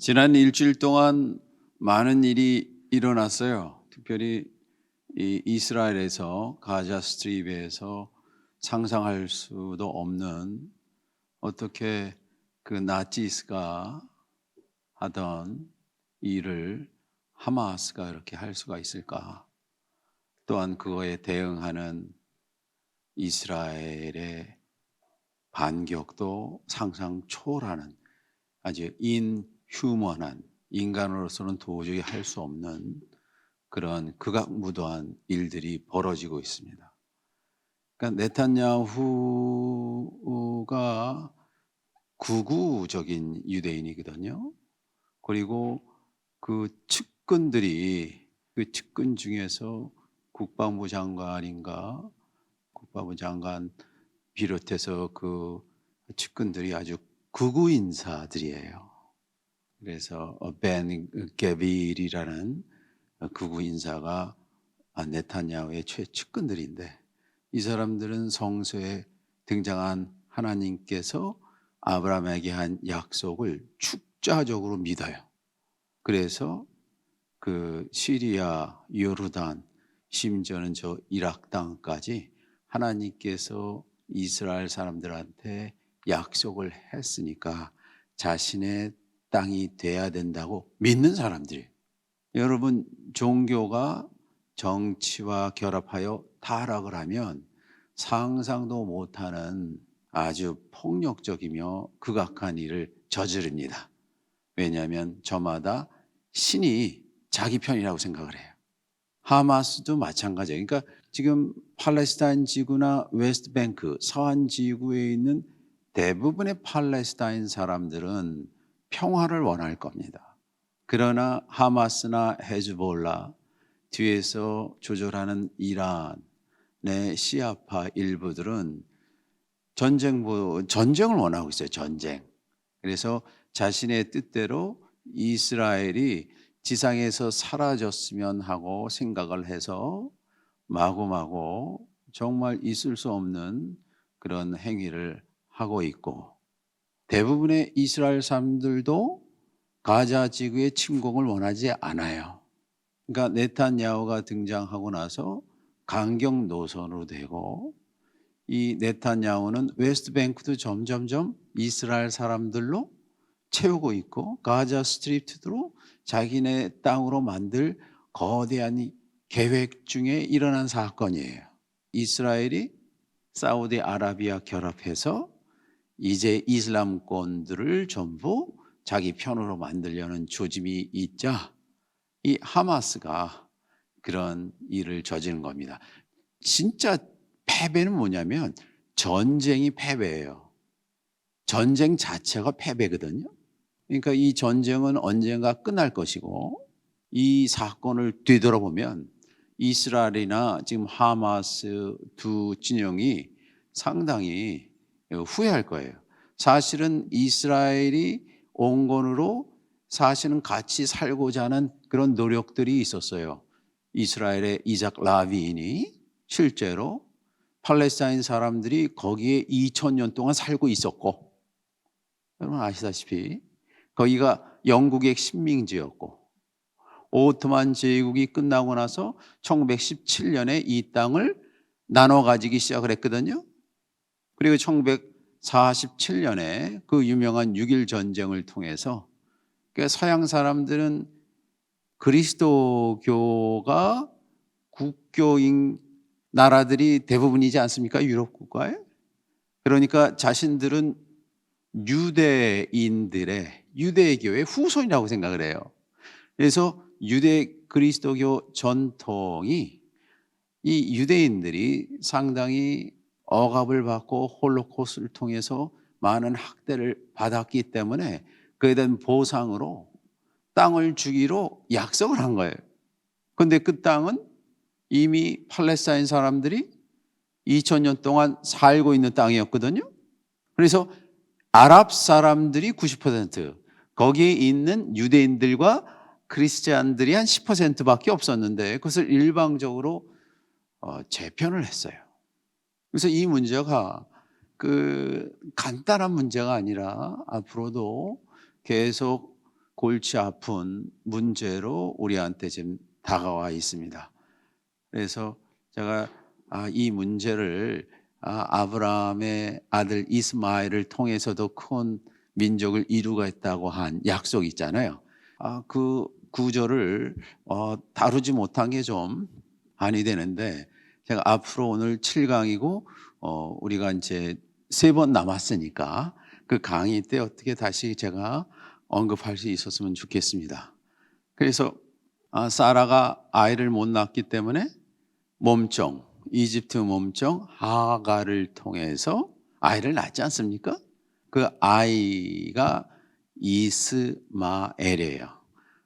지난 일주일 동안 많은 일이 일어났어요. 특별히 이 이스라엘에서 가자 스트립에서 상상할 수도 없는 어떻게 그 나치스가 하던 일을 하마스가 이렇게 할 수가 있을까? 또한 그거에 대응하는 이스라엘의 반격도 상상 초월하는 아주 인휴먼한, 인간으로서는 도저히 할 수 없는 그런 극악무도한 일들이 벌어지고 있습니다. 그러니까 네탄야후가 극우적인 유대인이거든요. 그리고 그 측근 중에서 국방부 장관인가, 국방부 장관 비롯해서 그 측근들이 아주 극우 인사들이에요. 그래서 벤 게빌이라는 극우 인사가 네타냐후의 최측근들인데, 이 사람들은 성서에 등장한 하나님께서 아브라함에게 한 약속을 축자적으로 믿어요. 그래서 그 시리아, 요르단, 심지어는 저 이락 땅까지 하나님께서 이스라엘 사람들한테 약속을 했으니까 자신의 땅이 돼야 된다고 믿는 사람들이에요. 여러분, 종교가 정치와 결합하여 타락을 하면 상상도 못하는 아주 폭력적이며 극악한 일을 저지릅니다. 왜냐하면 저마다 신이 자기 편이라고 생각을 해요. 하마스도 마찬가지예요. 그러니까 지금 팔레스타인 지구나 웨스트뱅크, 서한 지구에 있는 대부분의 팔레스타인 사람들은 평화를 원할 겁니다. 그러나 하마스나 헤즈볼라, 뒤에서 조절하는 이란의 시아파 일부들은 전쟁을 원하고 있어요. 전쟁. 그래서 자신의 뜻대로 이스라엘이 지상에서 사라졌으면 하고 생각을 해서 마구마구 정말 있을 수 없는 그런 행위를 하고 있고, 대부분의 이스라엘 사람들도 가자 지구의 침공을 원하지 않아요. 그러니까 네탄야후가 등장하고 나서 강경 노선으로 되고, 이 네탄야후는 웨스트뱅크도 점점점 이스라엘 사람들로 채우고 있고, 가자 스트립트로 자기네 땅으로 만들 거대한 계획 중에 일어난 사건이에요. 이스라엘이 사우디아라비아 결합해서 이제 이슬람권들을 전부 자기 편으로 만들려는 조짐이 있자 이 하마스가 그런 일을 저지른 겁니다. 진짜 패배는 뭐냐면 전쟁이 패배예요. 전쟁 자체가 패배거든요. 그러니까 이 전쟁은 언젠가 끝날 것이고, 이 사건을 되돌아보면 이스라엘이나 지금 하마스 두 진영이 상당히 후회할 거예요. 사실은 이스라엘이 온건으로 사실은 같이 살고자 하는 그런 노력들이 있었어요. 이스라엘의 이삭 라빈이 실제로 팔레스타인 사람들이 거기에 2000년 동안 살고 있었고, 여러분 아시다시피 거기가 영국의 식민지였고, 오토만 제국이 끝나고 나서 1917년에 이 땅을 나눠 가지기 시작을 했거든요. 그리고 1947년에 그 유명한 6.1 전쟁을 통해서 서양 사람들은 그리스도교가 국교인 나라들이 대부분이지 않습니까? 유럽 국가에. 그러니까 자신들은 유대교의 후손이라고 생각을 해요. 그래서 유대 그리스도교 전통이 이 유대인들이 상당히 억압을 받고 홀로코스트를 통해서 많은 학대를 받았기 때문에 그에 대한 보상으로 땅을 주기로 약속을 한 거예요. 그런데 그 땅은 이미 팔레스타인 사람들이 2000년 동안 살고 있는 땅이었거든요. 그래서 아랍 사람들이 90%, 거기에 있는 유대인들과 크리스찬들이 한 10%밖에 없었는데 그것을 일방적으로 재편을 했어요. 그래서 이 문제가 그 간단한 문제가 아니라 앞으로도 계속 골치 아픈 문제로 우리한테 지금 다가와 있습니다. 그래서 제가 이 문제를 아브라함의 아들 이스마엘을 통해서도 큰 민족을 이루겠다고 한 약속이 있잖아요. 그 구절을 다루지 못한 게 좀 아니 되는데, 제가 앞으로 오늘 7강이고 우리가 이제 3번 남았으니까 그 강의 때 어떻게 다시 제가 언급할 수 있었으면 좋겠습니다. 그래서 사라가 아이를 못 낳기 때문에 몸종, 이집트 몸종 하가를 통해서 아이를 낳지 않습니까? 그 아이가 이스마엘이에요.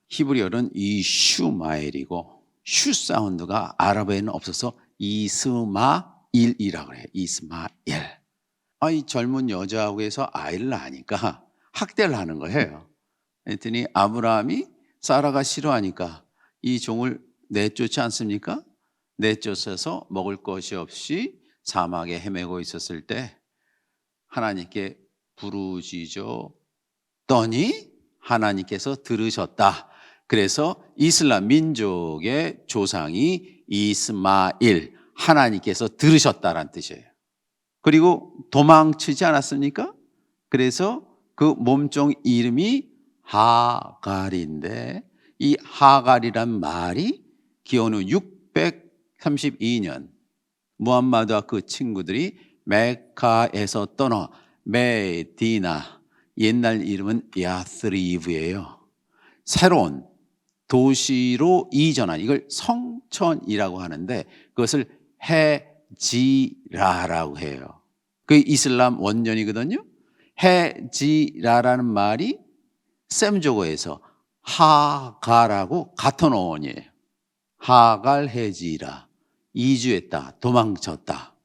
히브리어는 이슈마엘이고 슈 사운드가 아랍어에는 없어서 이스마일이라고 해요. 이스마엘. 이 젊은 여자하고 해서 아이를 낳으니까 학대를 하는 거예요. 그랬더니 아브라함이 사라가 싫어하니까 이 종을 내쫓지 않습니까? 내쫓아서 먹을 것이 없이 사막에 헤매고 있었을 때 하나님께 부르짖었더니 하나님께서 들으셨다. 그래서 이슬람 민족의 조상이 이스마일, 하나님께서 들으셨다라는 뜻이에요. 그리고 도망치지 않았습니까? 그래서 그 몸종 이름이 하갈인데, 이 하갈이란 말이 기원 후 632년 무함마드와 그 친구들이 메카에서 떠나 메디나, 옛날 이름은 야스리브예요. 새로운 도시로 이전한, 이걸 성천이라고 하는데 그것을 헤지라라고 해요. 그 이슬람 원년이거든요. 헤지라라는 말이 셈조거에서 하갈하고 같은 어원이에요. 하갈 헤지라, 이주했다, 도망쳤다.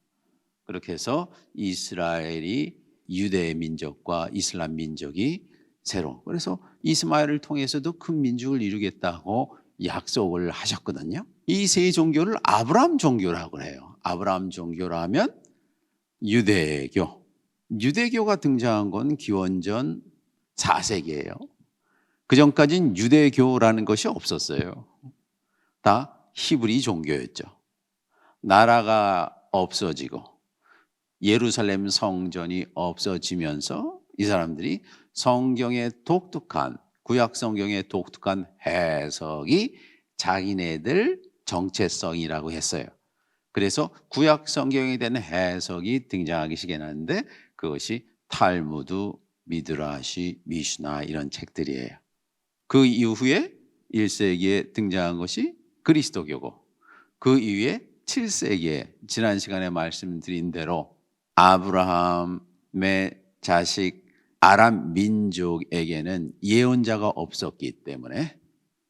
그렇게 해서 이스라엘이 유대 민족과 이슬람 민족이 새로, 그래서 이스마엘을 통해서도 큰 민족을 이루겠다고 약속을 하셨거든요. 이 세 종교를 아브라함 종교라고 해요. 아브라함 종교라면 유대교. 유대교가 등장한 건 기원전 4세기예요. 그 전까지는 유대교라는 것이 없었어요. 다 히브리 종교였죠. 나라가 없어지고 예루살렘 성전이 없어지면서 이 사람들이 성경의 독특한, 구약 성경의 독특한 해석이 자기네들 정체성이라고 했어요. 그래서 구약 성경에 대한 해석이 등장하기 시작했는데 그것이 탈무드, 미드라시, 미슈나 이런 책들이에요. 그 이후에 1세기에 등장한 것이 그리스도교고, 그 이후에 7세기에 지난 시간에 말씀드린 대로 아브라함의 자식 아람 민족에게는 예언자가 없었기 때문에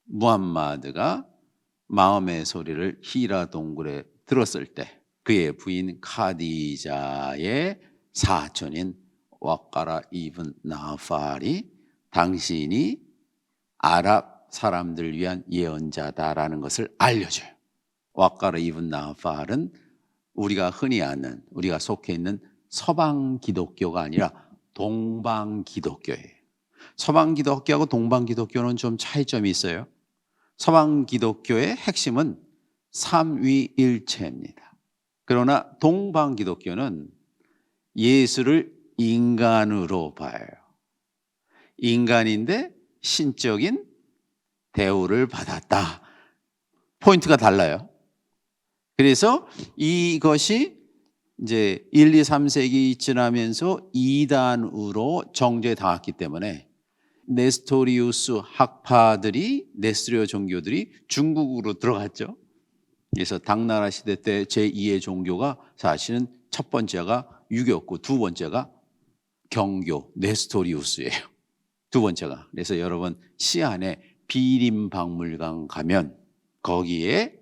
무함마드가 마음의 소리를 히라 동굴에 들었을 때 그의 부인 카디자의 사촌인 와까라 이븐 나팔이 당신이 아랍 사람들을 위한 예언자다라는 것을 알려줘요. 와까라 이븐 나팔은 우리가 흔히 아는, 우리가 속해 있는 서방 기독교가 아니라 동방 기독교예요. 서방 기독교하고 동방 기독교는 좀 차이점이 있어요. 서방 기독교의 핵심은 삼위일체입니다. 그러나 동방 기독교는 예수를 인간으로 봐요. 인간인데 신적인 대우를 받았다. 포인트가 달라요. 그래서 이것이 이제 1, 2, 3세기 지나면서 이단으로 정죄당했기 때문에 네스토리우스 학파들이, 네스토리오 종교들이 중국으로 들어갔죠. 그래서 당나라 시대 때 제2의 종교가 사실은 첫 번째가 유교였고 두 번째가 경교, 네스토리우스예요. 두 번째가. 그래서 여러분 시안에 비림박물관 가면 거기에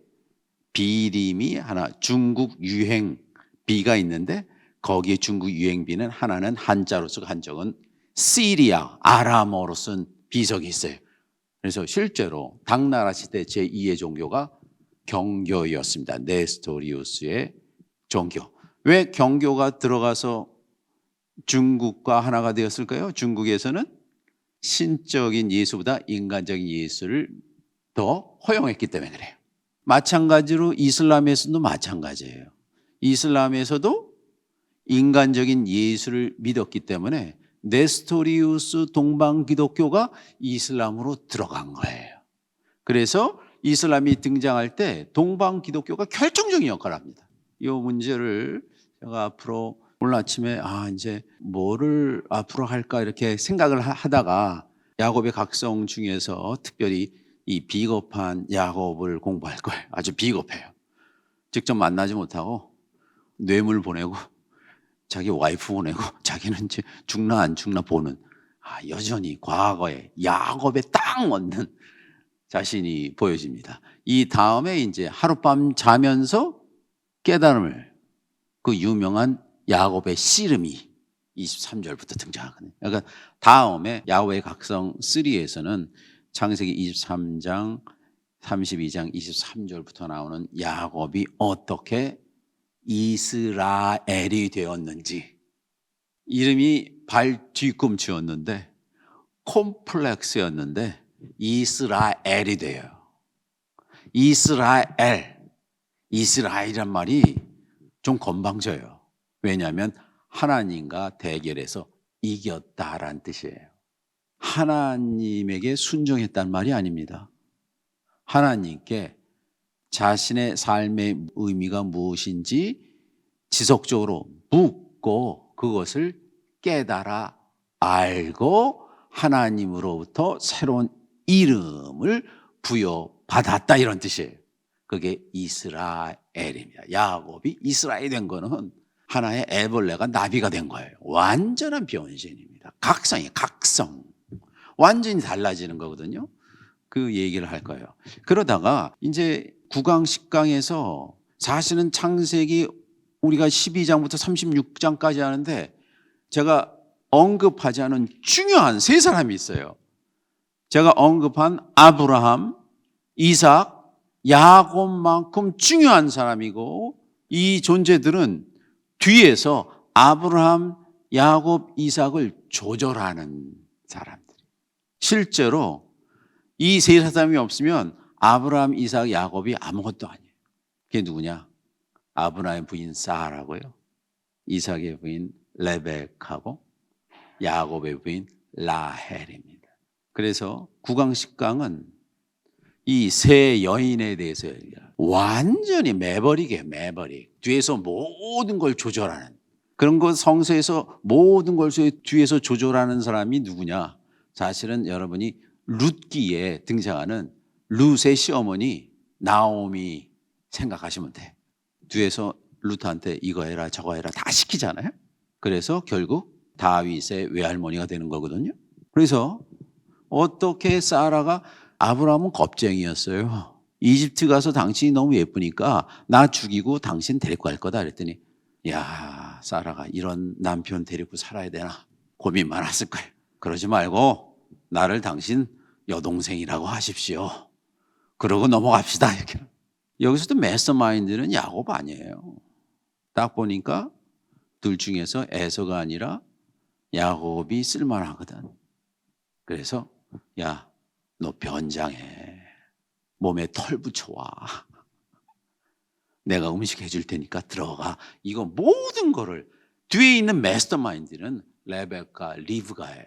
비림이 하나, 중국 유행 비가 있는데 거기에 중국 유행비는 하나는 한자로 쓰고 한쪽은 시리아, 아람어로 쓴 비석이 있어요. 그래서 실제로 당나라 시대 제2의 종교가 경교였습니다. 네스토리우스의 종교. 왜 경교가 들어가서 중국과 하나가 되었을까요? 중국에서는 신적인 예수보다 인간적인 예수를 더 허용했기 때문에 그래요. 마찬가지로 이슬람에서도 마찬가지예요. 이슬람에서도 인간적인 예수를 믿었기 때문에 네스토리우스 동방 기독교가 이슬람으로 들어간 거예요. 그래서 이슬람이 등장할 때 동방 기독교가 결정적인 역할을 합니다. 이 문제를 제가 앞으로 오늘 아침에 이제 뭐를 앞으로 할까 이렇게 생각을 하다가 야곱의 각성 중에서 특별히 이 비겁한 야곱을 공부할 거예요. 아주 비겁해요. 직접 만나지 못하고 뇌물 보내고 자기 와이프 보내고 자기는 이제 죽나 안 죽나 보는 여전히 과거에 야곱에 딱 맞는 자신이 보여집니다. 이 다음에 이제 하룻밤 자면서 깨달음을 그 유명한 야곱의 씨름이 23절부터 등장하거든요. 그러니까 다음에 야곱의 각성 3에서는 창세기 23장, 32장 23절부터 나오는 야곱이 어떻게 이스라엘이 되었는지, 이름이 발 뒤꿈치였는데 콤플렉스였는데 이스라엘이 돼요. 이스라엘이란 말이 좀 건방져요. 왜냐하면 하나님과 대결해서 이겼다라는 뜻이에요. 하나님에게 순종했다는 말이 아닙니다. 하나님께 자신의 삶의 의미가 무엇인지 지속적으로 묻고 그것을 깨달아 알고 하나님으로부터 새로운 이름을 부여받았다, 이런 뜻이에요. 그게 이스라엘입니다. 야곱이 이스라엘이 된 거는 하나의 애벌레가 나비가 된 거예요. 완전한 변신입니다. 각성. 완전히 달라지는 거거든요. 그 얘기를 할 거예요. 그러다가 이제 9강 10강에서 사실은 창세기 우리가 12장부터 36장까지 하는데 제가 언급하지 않은 중요한 세 사람이 있어요. 제가 언급한 아브라함, 이삭, 야곱만큼 중요한 사람이고, 이 존재들은 뒤에서 아브라함, 야곱, 이삭을 조절하는 사람들. 실제로 이 세 사람이 없으면 아브라함, 이삭, 야곱이 아무것도 아니에요. 그게 누구냐? 아브라함의 부인 사라고요, 이삭의 부인 레벡하고 야곱의 부인 라헬입니다. 그래서 9강 10강은 이 세 여인에 대해서 완전히 매버릭이에요. 뒤에서 모든 걸 조절하는, 그런 것 성서에서 모든 걸 뒤에서 조절하는 사람이 누구냐? 사실은 여러분이 룻기에 등장하는 룻의 시어머니 나오미 생각하시면 돼. 뒤에서 룻한테 이거 해라 저거 해라 다 시키잖아요. 그래서 결국 다윗의 외할머니가 되는 거거든요. 그래서 어떻게 사라가, 아브라함은 겁쟁이였어요. 이집트 가서 당신이 너무 예쁘니까 나 죽이고 당신 데리고 갈 거다 그랬더니, 야, 사라가 이런 남편 데리고 살아야 되나 고민 많았을 거예요. 그러지 말고 나를 당신 여동생이라고 하십시오. 그러고 넘어갑시다 이렇게. 여기서도 매스터마인드는 야곱 아니에요. 딱 보니까 둘 중에서 에서가 아니라 야곱이 쓸만하거든. 그래서 야, 너 변장해. 몸에 털 붙여와. 내가 음식 해줄 테니까 들어가. 이거 모든 거를, 뒤에 있는 매스터마인드는 레베카, 리브가예요.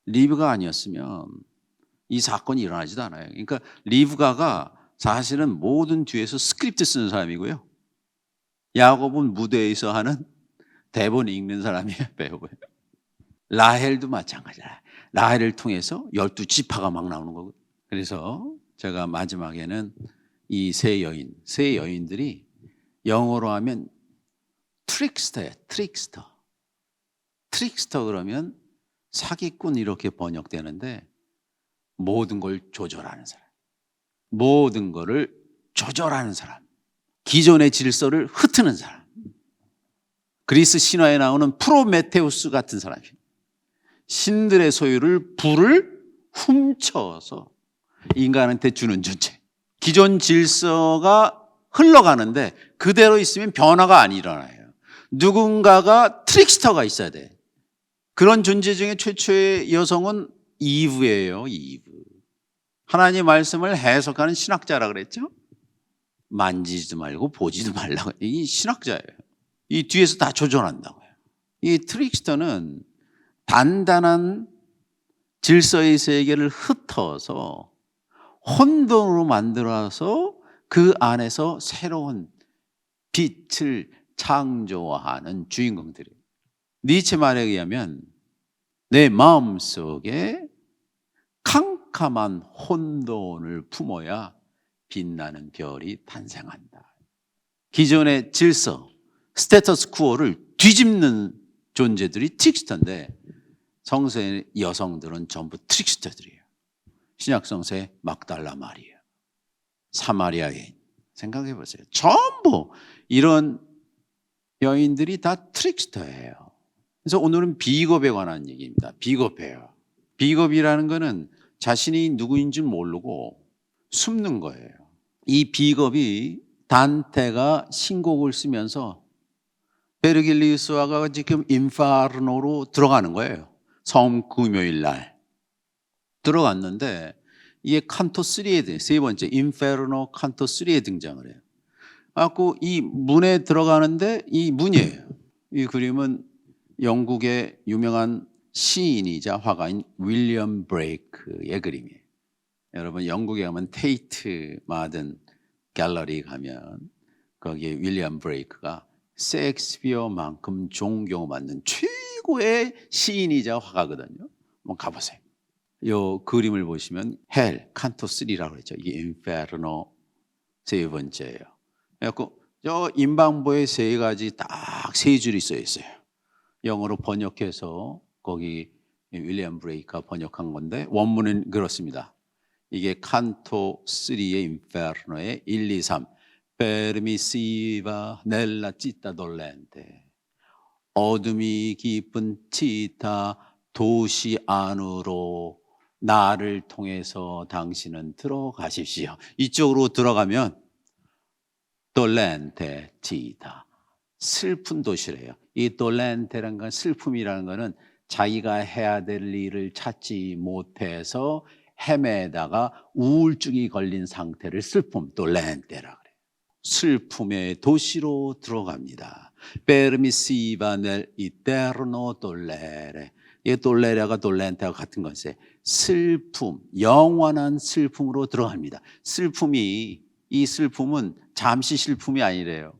리브가 아니었으면 이 사건이 일어나지도 않아요. 그러니까 리브가가 사실은 모든 뒤에서 스크립트 쓰는 사람이고요, 야곱은 무대에서 하는 대본 읽는 사람이에요. 배우고요. 라헬도 마찬가지야. 라헬을 통해서 12지파가 막 나오는 거고. 그래서 제가 마지막에는 이 세 여인들이 영어로 하면 트릭스터예요. 트릭스터 그러면 사기꾼 이렇게 번역되는데, 모든 걸 조절하는 사람, 모든 거를 조절하는 사람, 기존의 질서를 흩트는 사람. 그리스 신화에 나오는 프로메테우스 같은 사람이에요. 신들의 소유를, 불을 훔쳐서 인간한테 주는 존재. 기존 질서가 흘러가는데 그대로 있으면 변화가 안 일어나요. 누군가가 트릭스터가 있어야 돼. 그런 존재 중에 최초의 여성은 이브예요, 이브. 하나님 말씀을 해석하는 신학자라 그랬죠? 만지지도 말고 보지도 말라고. 이 신학자예요. 이 뒤에서 다 조절한다고요. 이 트릭스터는 단단한 질서의 세계를 흩어서 혼돈으로 만들어서 그 안에서 새로운 빛을 창조하는 주인공들이에요. 니체 말에 의하면 내 마음속에 캄캄한 혼돈을 품어야 빛나는 별이 탄생한다. 기존의 질서, 스테터스 쿠어를 뒤집는 존재들이 트릭스터인데 성서의 여성들은 전부 트릭스터들이에요. 신약 성서의 막달라 마리아, 사마리아 여인. 생각해 보세요. 전부 이런 여인들이 다 트릭스터예요. 그래서 오늘은 비겁에 관한 얘기입니다. 비겁해요. 비겁이라는 거는 자신이 누구인지 모르고 숨는 거예요. 이 비겁이 단테가 신곡을 쓰면서 베르길리우스화가 지금 인파르노로 들어가는 거예요. 성 금요일 날 들어갔는데 이게 칸토 3에 세 번째 인페르노 칸토 3에 등장을 해요. 그래서 이 문에 들어가는데 이 문이에요. 이 그림은 영국의 유명한 시인이자 화가인 윌리엄 브레이크의 그림이에요. 여러분 영국에 가면 테이트 마든 갤러리 가면 거기에 윌리엄 브레이크가 셰익스피어만큼 존경받는 최고의 시인이자 화가거든요. 한번 가보세요. 이 그림을 보시면 헬, 칸토 3라고 그랬죠. 이게 인페르노 세 번째예요. 그래서 저 인방보에 세 가지 딱 세 줄이 써 있어요. 영어로 번역해서 거기 윌리엄 브레이크가 번역한 건데 원문은 그렇습니다. 이게 칸토 3의 인페르노의 1, 2, 3 페르미시바 넬라 찌타 돌렌테 어둠이 깊은 치타 도시 안으로 나를 통해서 당신은 들어가십시오. 이쪽으로 들어가면 돌렌테 치타 슬픈 도시래요. 이 돌렌테라는 건 슬픔이라는 거는 자기가 해야 될 일을 찾지 못해서 헤매다가 우울증이 걸린 상태를 슬픔, 돌렌테라 그래요. 슬픔의 도시로 들어갑니다. 페르미시바 넬 이테르노 돌레레. 이 돌레레가 돌렌테와 같은 것에 슬픔, 영원한 슬픔으로 들어갑니다. 이 슬픔은 잠시 슬픔이 아니래요.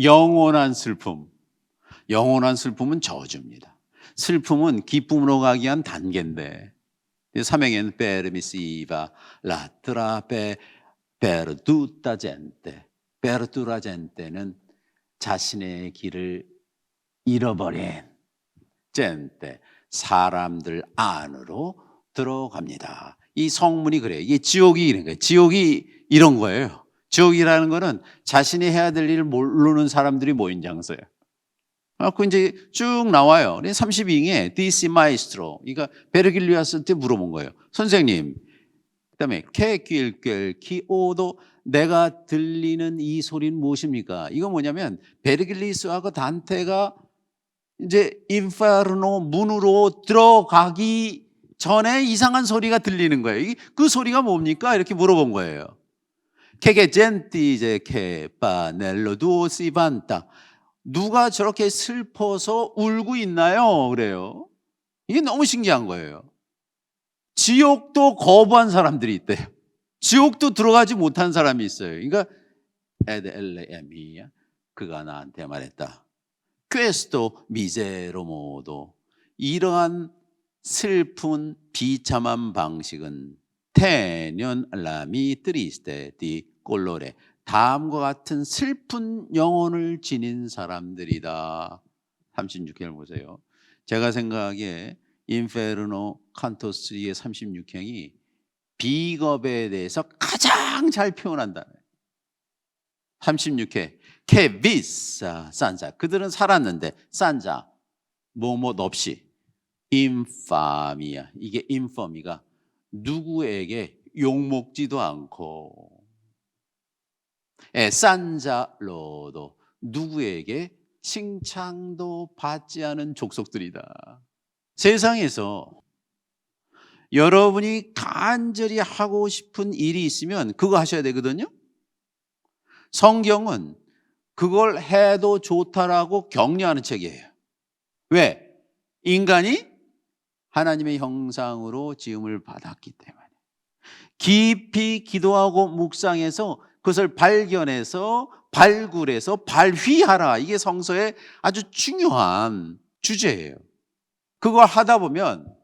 영원한 슬픔. 영원한 슬픔은 저주입니다. 슬픔은 기쁨으로 가기 위한 단계인데 삼행에는 페르미시바 라트라 베르두타 젠테 베르두라 젠테는 자신의 길을 잃어버린 젠테 사람들 안으로 들어갑니다. 이 성문이 그래요. 이게 지옥이 이런 거예요. 지옥이 이런 거예요. 지옥이라는 거는 자신이 해야 될 일을 모르는 사람들이 모인 장소예요. 그 이제 쭉 나와요. 32행에 디시 마이스트로. 그러니까 베르길리우스한테 물어본 거예요. 선생님, 그다음에 케길겔 키오도 내가 들리는 이 소리는 무엇입니까? 이거 뭐냐면 베르길리우스하고 단테가 이제 인페르노 문으로 들어가기 전에 이상한 소리가 들리는 거예요. 그 소리가 뭡니까? 이렇게 물어본 거예요. 케게 젠티 이제 케파넬로 두시반타. 누가 저렇게 슬퍼서 울고 있나요? 그래요. 이게 너무 신기한 거예요. 지옥도 거부한 사람들이 있대요. 지옥도 들어가지 못한 사람이 있어요. 그러니까 에드엘레미야 그가 나한테 말했다. 퀘스토 미제로모도 이러한 슬픈 비참한 방식은 테년 라미 트리스테 디 꼴로레 다음과 같은 슬픈 영혼을 지닌 사람들이다. 36행을 보세요. 제가 생각하기에 인페르노 칸토3의 36행이 비겁에 대해서 가장 잘 표현한다. 36회 케비사 산자 그들은 살았는데 산자 뭐뭐 없이 인파미야 이게 인퍼미가 누구에게 욕먹지도 않고 산자로도 누구에게 칭찬도 받지 않은 족속들이다. 세상에서 여러분이 간절히 하고 싶은 일이 있으면 그거 하셔야 되거든요. 성경은 그걸 해도 좋다라고 격려하는 책이에요. 왜? 인간이 하나님의 형상으로 지음을 받았기 때문에. 깊이 기도하고 묵상해서 그것을 발견해서 발굴해서 발휘하라. 이게 성서의 아주 중요한 주제예요. 그걸 하다 보면,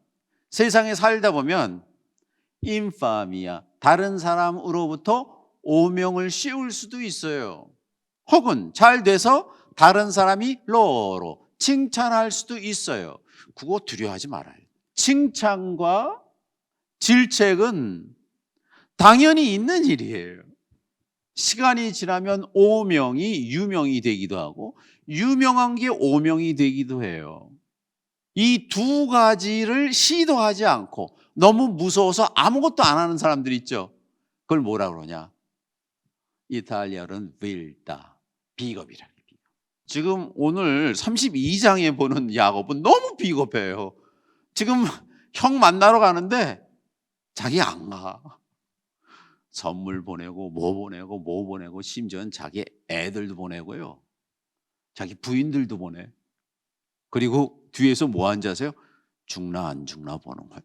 세상에 살다 보면 인파미아, 다른 사람으로부터 오명을 씌울 수도 있어요. 혹은 잘 돼서 다른 사람이 로로 칭찬할 수도 있어요. 그거 두려워하지 말아요. 칭찬과 질책은 당연히 있는 일이에요. 시간이 지나면 오명이 유명이 되기도 하고 유명한 게 오명이 되기도 해요. 이 두 가지를 시도하지 않고 너무 무서워서 아무것도 안 하는 사람들 있죠. 그걸 뭐라 그러냐? 이탈리아로는 vil다, 비겁이라. 지금 오늘 32장에 보는 야곱은 너무 비겁해요. 지금 형 만나러 가는데 자기 안 가. 선물 보내고 뭐 보내고 심지어는 자기 애들도 보내고요. 자기 부인들도 보내. 그리고 뒤에서 뭐 하는지 아세요? 죽나 안 죽나 보는 거예요.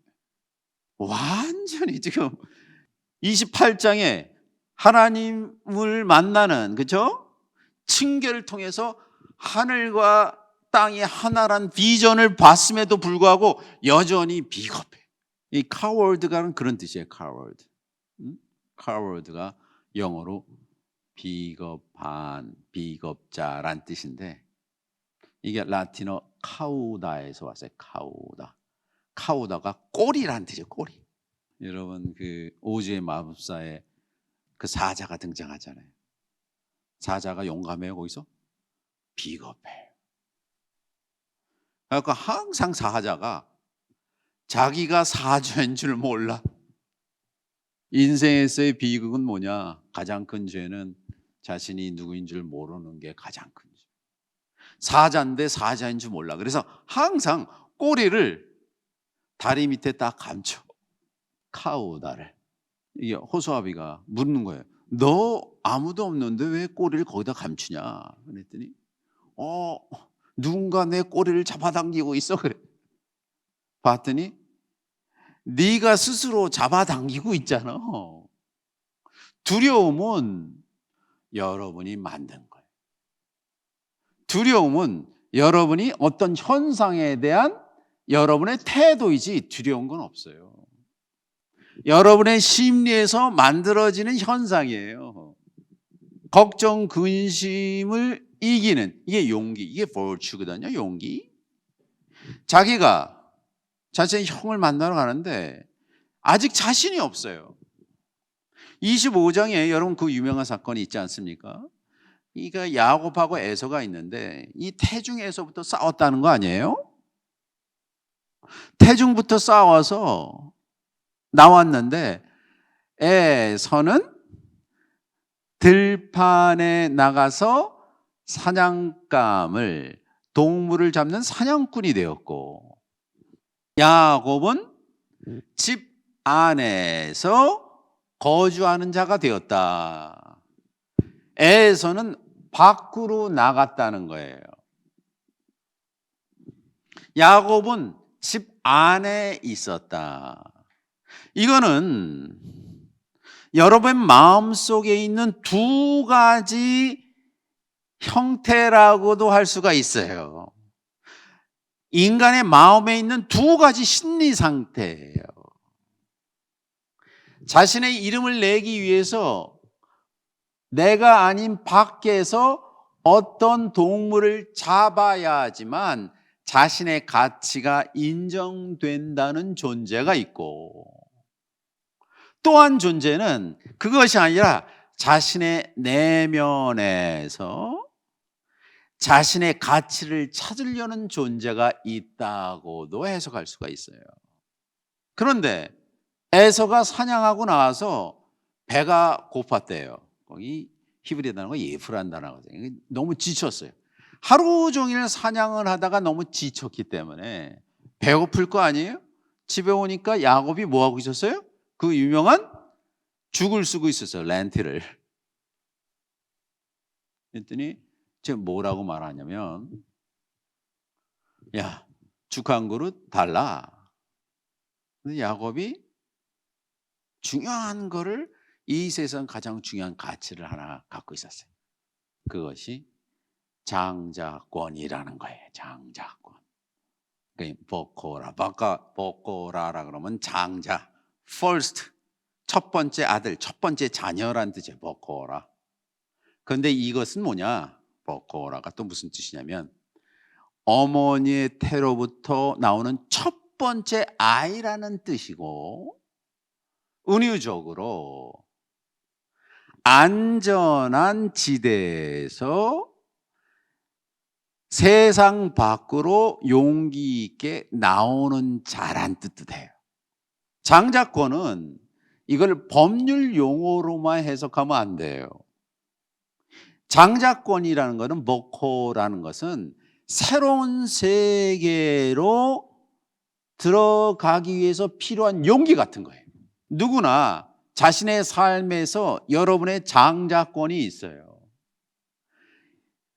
완전히 지금 28장에 하나님을 만나는, 그렇죠? 징계를 통해서 하늘과 땅이 하나란 비전을 봤음에도 불구하고 여전히 비겁해. 이 coward가는 그런 뜻이에요. coward. coward가 영어로 비겁한, 비겁자란 뜻인데 이게 라틴어 카우다에서 왔어요. 카우다. 카우다가 꼬리란 뜻이에요. 꼬리. 여러분 그 오즈의 마법사에 그 사자가 등장하잖아요. 사자가 용감해요. 거기서 비겁해요. 그러니까 항상 사자가 자기가 사자인 줄 몰라. 인생에서의 비극은 뭐냐? 가장 큰 죄는 자신이 누구인 줄 모르는 게 가장 큰 죄. 사자인데 사자인 줄 몰라. 그래서 항상 꼬리를 다리 밑에 딱 감춰. 카우다를. 이게 호수아비가 묻는 거예요. 너 아무도 없는데 왜 꼬리를 거기다 감추냐? 그랬더니 누군가 내 꼬리를 잡아당기고 있어. 그래. 봤더니 네가 스스로 잡아당기고 있잖아. 두려움은 여러분이 만든 거예요. 두려움은 여러분이 어떤 현상에 대한 여러분의 태도이지 두려운 건 없어요. 여러분의 심리에서 만들어지는 현상이에요. 걱정, 근심을 이기는, 이게 용기, 이게 virtue거든요. 용기. 자기가 자신의 형을 만나러 가는데 아직 자신이 없어요. 25장에 여러분 그 유명한 사건이 있지 않습니까? 그러니까 야곱하고 에서가 있는데 이 태중에서부터 싸웠다는 거 아니에요? 태중부터 싸워서 나왔는데 에서는 들판에 나가서 사냥감을, 동물을 잡는 사냥꾼이 되었고, 야곱은 집 안에서 거주하는 자가 되었다. 에서는 밖으로 나갔다는 거예요. 야곱은 집 안에 있었다. 이거는 여러분의 마음속에 있는 두 가지 형태라고도 할 수가 있어요. 인간의 마음에 있는 두 가지 심리 상태예요. 자신의 이름을 내기 위해서 내가 아닌 밖에서 어떤 동물을 잡아야지만 자신의 가치가 인정된다는 존재가 있고, 또한 존재는 그것이 아니라 자신의 내면에서 자신의 가치를 찾으려는 존재가 있다고도 해석할 수가 있어요. 그런데 에서가 사냥하고 나와서 배가 고팠대요. 거기 히브리 단어가 예프란 단어거든요. 너무 지쳤어요. 하루 종일 사냥을 하다가 너무 지쳤기 때문에 배고플 거 아니에요? 집에 오니까 야곱이 뭐 하고 있었어요? 그 유명한 죽을 쓰고 있었어요. 렌티를. 그랬더니 제가 뭐라고 말하냐면, 야, 죽 한 그릇 달라. 근데 야곱이 중요한 거를, 이 세상 가장 중요한 가치를 하나 갖고 있었어요. 그것이 장자권이라는 거예요. 장자권. 보코라라 그러면 장자, first, 첫 번째 아들, 첫 번째 자녀란 뜻이에요. 보코라. 그런데 이것은 뭐냐? 보코라가 또 무슨 뜻이냐면 어머니의 태로부터 나오는 첫 번째 아이라는 뜻이고, 은유적으로 안전한 지대에서 세상 밖으로 용기 있게 나오는 자란 뜻도 해요. 장자권은 이걸 법률 용어로만 해석하면 안 돼요. 장자권이라는 것은, 모코라는 것은 새로운 세계로 들어가기 위해서 필요한 용기 같은 거예요. 누구나 자신의 삶에서 여러분의 장자권이 있어요.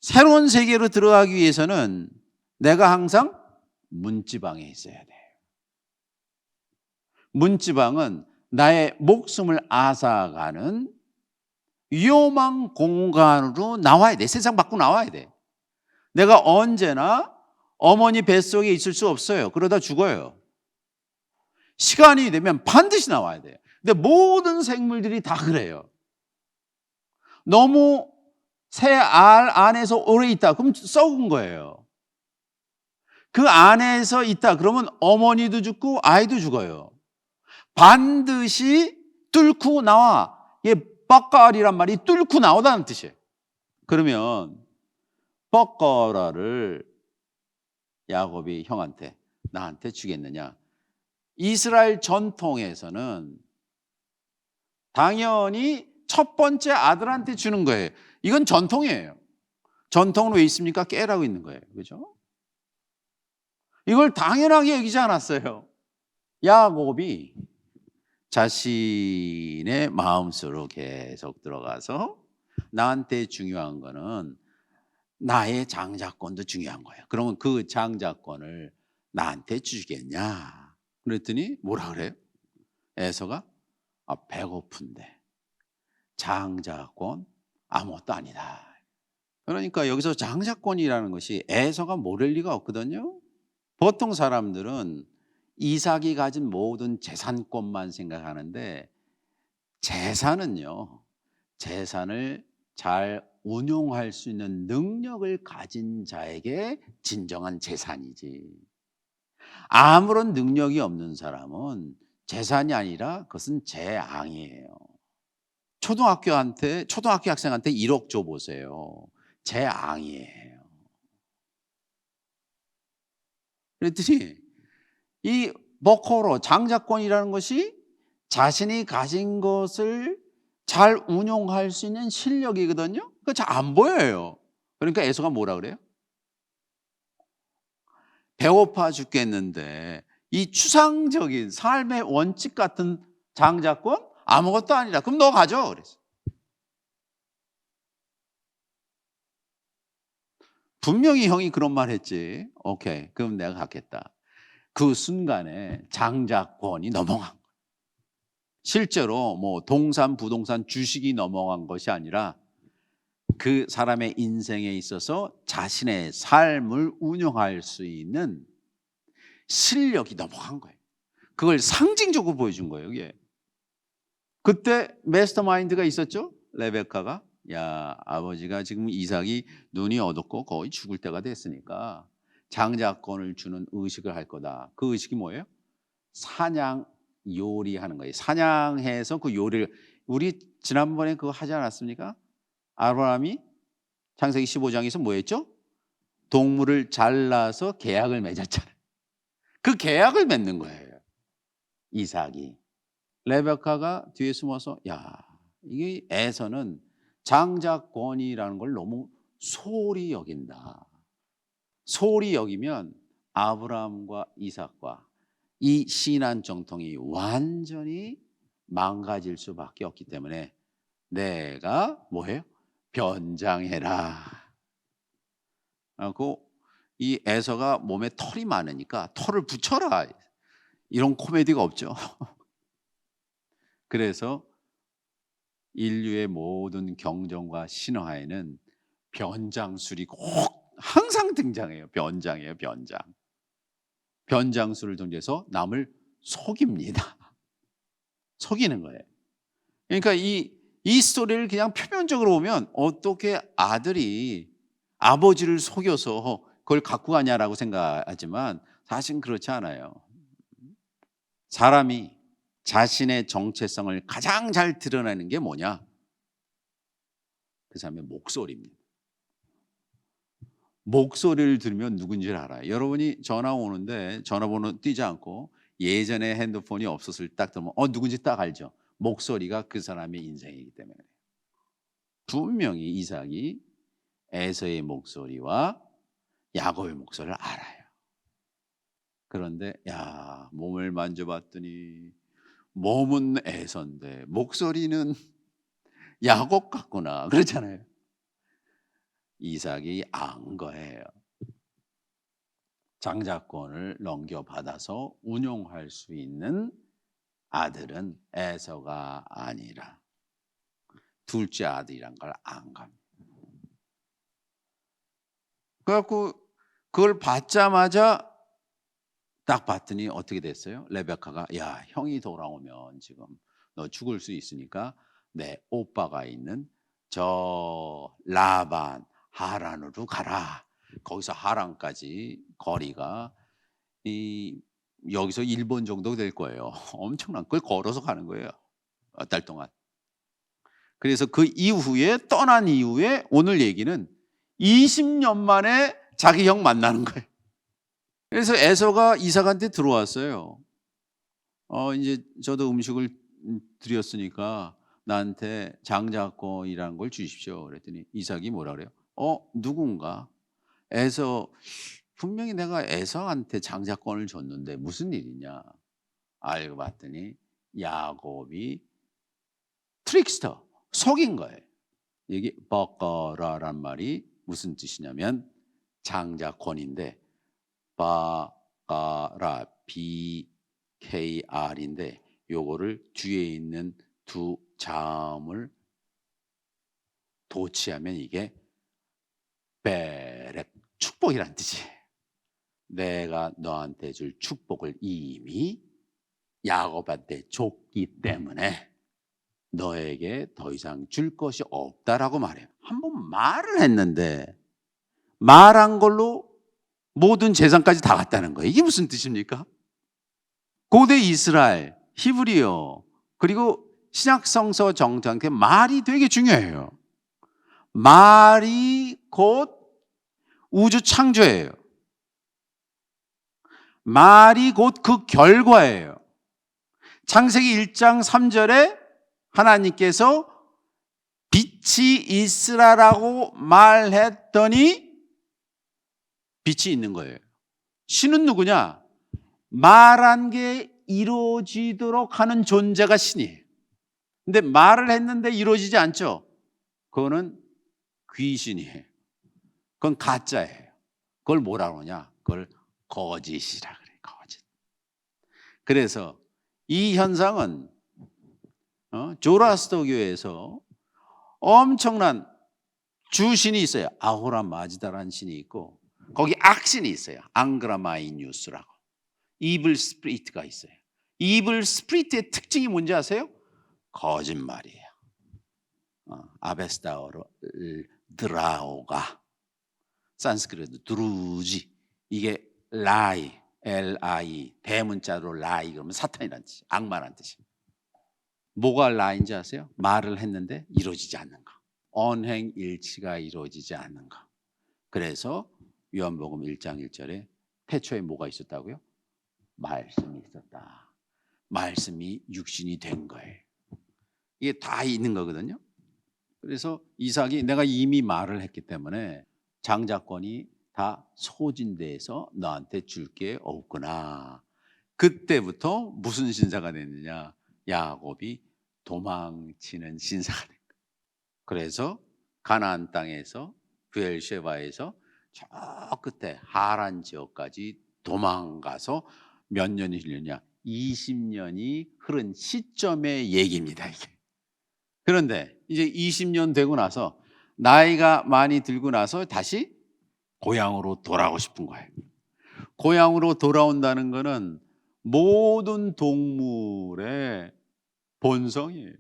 새로운 세계로 들어가기 위해서는 내가 항상 문지방에 있어야 돼요. 문지방은 나의 목숨을 앗아가는 위험한 공간으로 나와야 돼. 세상 밖으로 나와야 돼. 내가 언제나 어머니 뱃속에 있을 수 없어요. 그러다 죽어요. 시간이 되면 반드시 나와야 돼요. 근데 모든 생물들이 다 그래요. 너무 새 알 안에서 오래 있다 그럼 썩은 거예요. 그 안에서 있다 그러면 어머니도 죽고 아이도 죽어요. 반드시 뚫고 나와. 이게 뻑거리란 말이 뚫고 나오다는 뜻이에요. 그러면 뻑거라를 야곱이 형한테, 나한테 주겠느냐? 이스라엘 전통에서는 당연히 첫 번째 아들한테 주는 거예요. 이건 전통이에요. 전통은 왜 있습니까? 깨라고 있는 거예요. 그죠? 이걸 당연하게 여기지 않았어요. 야곱이 자신의 마음속으로 계속 들어가서 나한테 중요한 거는 나의 장자권도 중요한 거예요. 그러면 그 장자권을 나한테 주겠냐? 그랬더니 뭐라 그래요? 에서가 배고픈데 장자권 아무것도 아니다. 그러니까 여기서 장자권이라는 것이 에서가 모를 리가 없거든요. 보통 사람들은 이삭이 가진 모든 재산권만 생각하는데, 재산은요, 재산을 잘 운용할 수 있는 능력을 가진 자에게 진정한 재산이지, 아무런 능력이 없는 사람은 재산이 아니라 그것은 재앙이에요. 초등학교 학생한테 1억 줘보세요. 재앙이에요. 그랬더니 이 모코로 장자권이라는 것이 자신이 가진 것을 잘 운용할 수 있는 실력이거든요. 그거 잘 안 보여요. 그러니까 에서가 뭐라 그래요? 배고파 죽겠는데 이 추상적인 삶의 원칙 같은 장자권 아무것도 아니라 그럼 너 가져 그랬어. 분명히 형이 그런 말 했지. 오케이, 그럼 내가 갖겠다. 그 순간에 장자권이 넘어간 거예요. 실제로 뭐 동산, 부동산, 주식이 넘어간 것이 아니라 그 사람의 인생에 있어서 자신의 삶을 운영할 수 있는 실력이 넘어간 거예요. 그걸 상징적으로 보여준 거예요. 이게. 그때 마스터마인드가 있었죠. 레베카가, 야, 아버지가 지금 이삭이 눈이 어둡고 거의 죽을 때가 됐으니까 장자권을 주는 의식을 할 거다. 그 의식이 뭐예요? 사냥 요리하는 거예요. 사냥해서 그 요리를, 우리 지난번에 그거 하지 않았습니까? 아브라함이 창세기 15장에서 뭐 했죠? 동물을 잘라서 계약을 맺었잖아요. 그 계약을 맺는 거예요. 이삭이. 레베카가 뒤에 숨어서, 야, 이게 에서는 장자권이라는 걸 너무 소홀히 여긴다. 소홀히 여기면 아브라함과 이삭과 이 신안 정통이 완전히 망가질 수밖에 없기 때문에 내가 뭐해요? 변장해라. 이 에서가 몸에 털이 많으니까 털을 붙여라. 이런 코미디가 없죠. 그래서 인류의 모든 경전과 신화에는 변장술이 꼭 항상 등장해요. 변장이에요, 변장. 변장술을 통해서 남을 속입니다. 속이는 거예요. 그러니까 이 스토리를 그냥 표면적으로 보면 어떻게 아들이 아버지를 속여서 그걸 갖고 가냐라고 생각하지만 사실은 그렇지 않아요. 사람이 자신의 정체성을 가장 잘 드러내는 게 뭐냐? 그 사람의 목소리입니다. 목소리를 들으면 누군지를 알아요. 여러분이 전화 오는데 전화번호 띄지 않고 예전에 핸드폰이 없었을 때 딱 들으면 누군지 딱 알죠. 목소리가 그 사람의 인생이기 때문에. 분명히 이삭이 에서의 목소리와 야곱의 목소리를 알아요. 그런데 몸을 만져봤더니 몸은 에서인데 목소리는 야곱 같구나. 그렇잖아요. 이삭이 안 거예요. 장자권을 넘겨받아서 운용할 수 있는 아들은 에서가 아니라 둘째 아들이란 걸 안 갑니다. 그래갖고 그걸 받자마자 딱 봤더니 어떻게 됐어요? 레베카가 형이 돌아오면 지금 너 죽을 수 있으니까 내 오빠가 있는 저 라반 하란으로 가라. 거기서 하란까지 거리가 여기서 1번 정도 될 거예요. 엄청난 그걸 걸어서 가는 거예요. 몇 달 동안. 그래서 그 이후에 떠난 이후에 오늘 얘기는 20년 만에 자기 형 만나는 거예요. 그래서 에서가 이삭한테 들어왔어요. 이제 저도 음식을 드렸으니까 나한테 장자권이라는 걸 주십시오. 그랬더니 이삭이 뭐라 그래요? 누군가 에서 분명히 내가 에서한테 장자권을 줬는데 무슨 일이냐? 알고 봤더니 야곱이 트릭스터, 속인 거예요. 여기 버거라란 말이 무슨 뜻이냐면 장자권인데 바가라 BKR인데 요거를 뒤에 있는 두 자음을 도치하면 이게 베렉 축복이란 뜻이에요. 내가 너한테 줄 축복을 이미 야곱한테 줬기 때문에 너에게 더 이상 줄 것이 없다라고 말해요. 한번 말을 했는데 말한 걸로 모든 재산까지 다 갔다는 거예요. 이게 무슨 뜻입니까? 고대 이스라엘, 히브리어 그리고 신약성서 정통한테 말이 되게 중요해요. 말이 곧 우주 창조예요. 말이 곧 그 결과예요. 창세기 1장 3절에 하나님께서 빛이 있으라라고 말했더니 빛이 있는 거예요. 신은 누구냐? 말한 게 이루어지도록 하는 존재가 신이에요. 근데 말을 했는데 이루어지지 않죠? 그거는 귀신이에요. 그건 가짜예요. 그걸 뭐라고 하냐? 그걸 거짓이라 그래요. 거짓. 그래서 이 현상은 조라스터교에서 엄청난 주신이 있어요. 아호라 마즈다라는 신이 있고 거기 악신이 있어요. 앙그라마이뉴스라고. 이블 스피리트가 있어요. 이블 스피리트의 특징이 뭔지 아세요? 거짓말이에요. 아베스다어로 드라오가 산스크리트 드루지 이게 라이 L-I 대문자로 라이 그러면 사탄이라는 뜻이 악마라는 뜻이. 뭐가 라인지 아세요? 말을 했는데 이루어지지 않는 거. 언행일치가 이루어지지 않는 거. 그래서 요한복음 1장 1절에 태초에 뭐가 있었다고요? 말씀이 있었다. 말씀이 육신이 된 거예요. 이게 다 있는 거거든요. 그래서 이삭이 내가 이미 말을 했기 때문에 장자권이 다 소진돼서 너한테 줄 게 없구나. 그때부터 무슨 신사가 됐느냐? 야곱이 도망치는 신사가 된 거예요. 그래서 가나안 땅에서 브엘셰바에서 저 끝에 하란 지역까지 도망가서 몇 년이 흘렸냐? 20년이 흐른 시점의 얘기입니다, 이게. 그런데 이제 20년 되고 나서 나이가 많이 들고 나서 다시 고향으로 돌아오고 싶은 거예요. 고향으로 돌아온다는 거는 모든 동물의 본성이에요.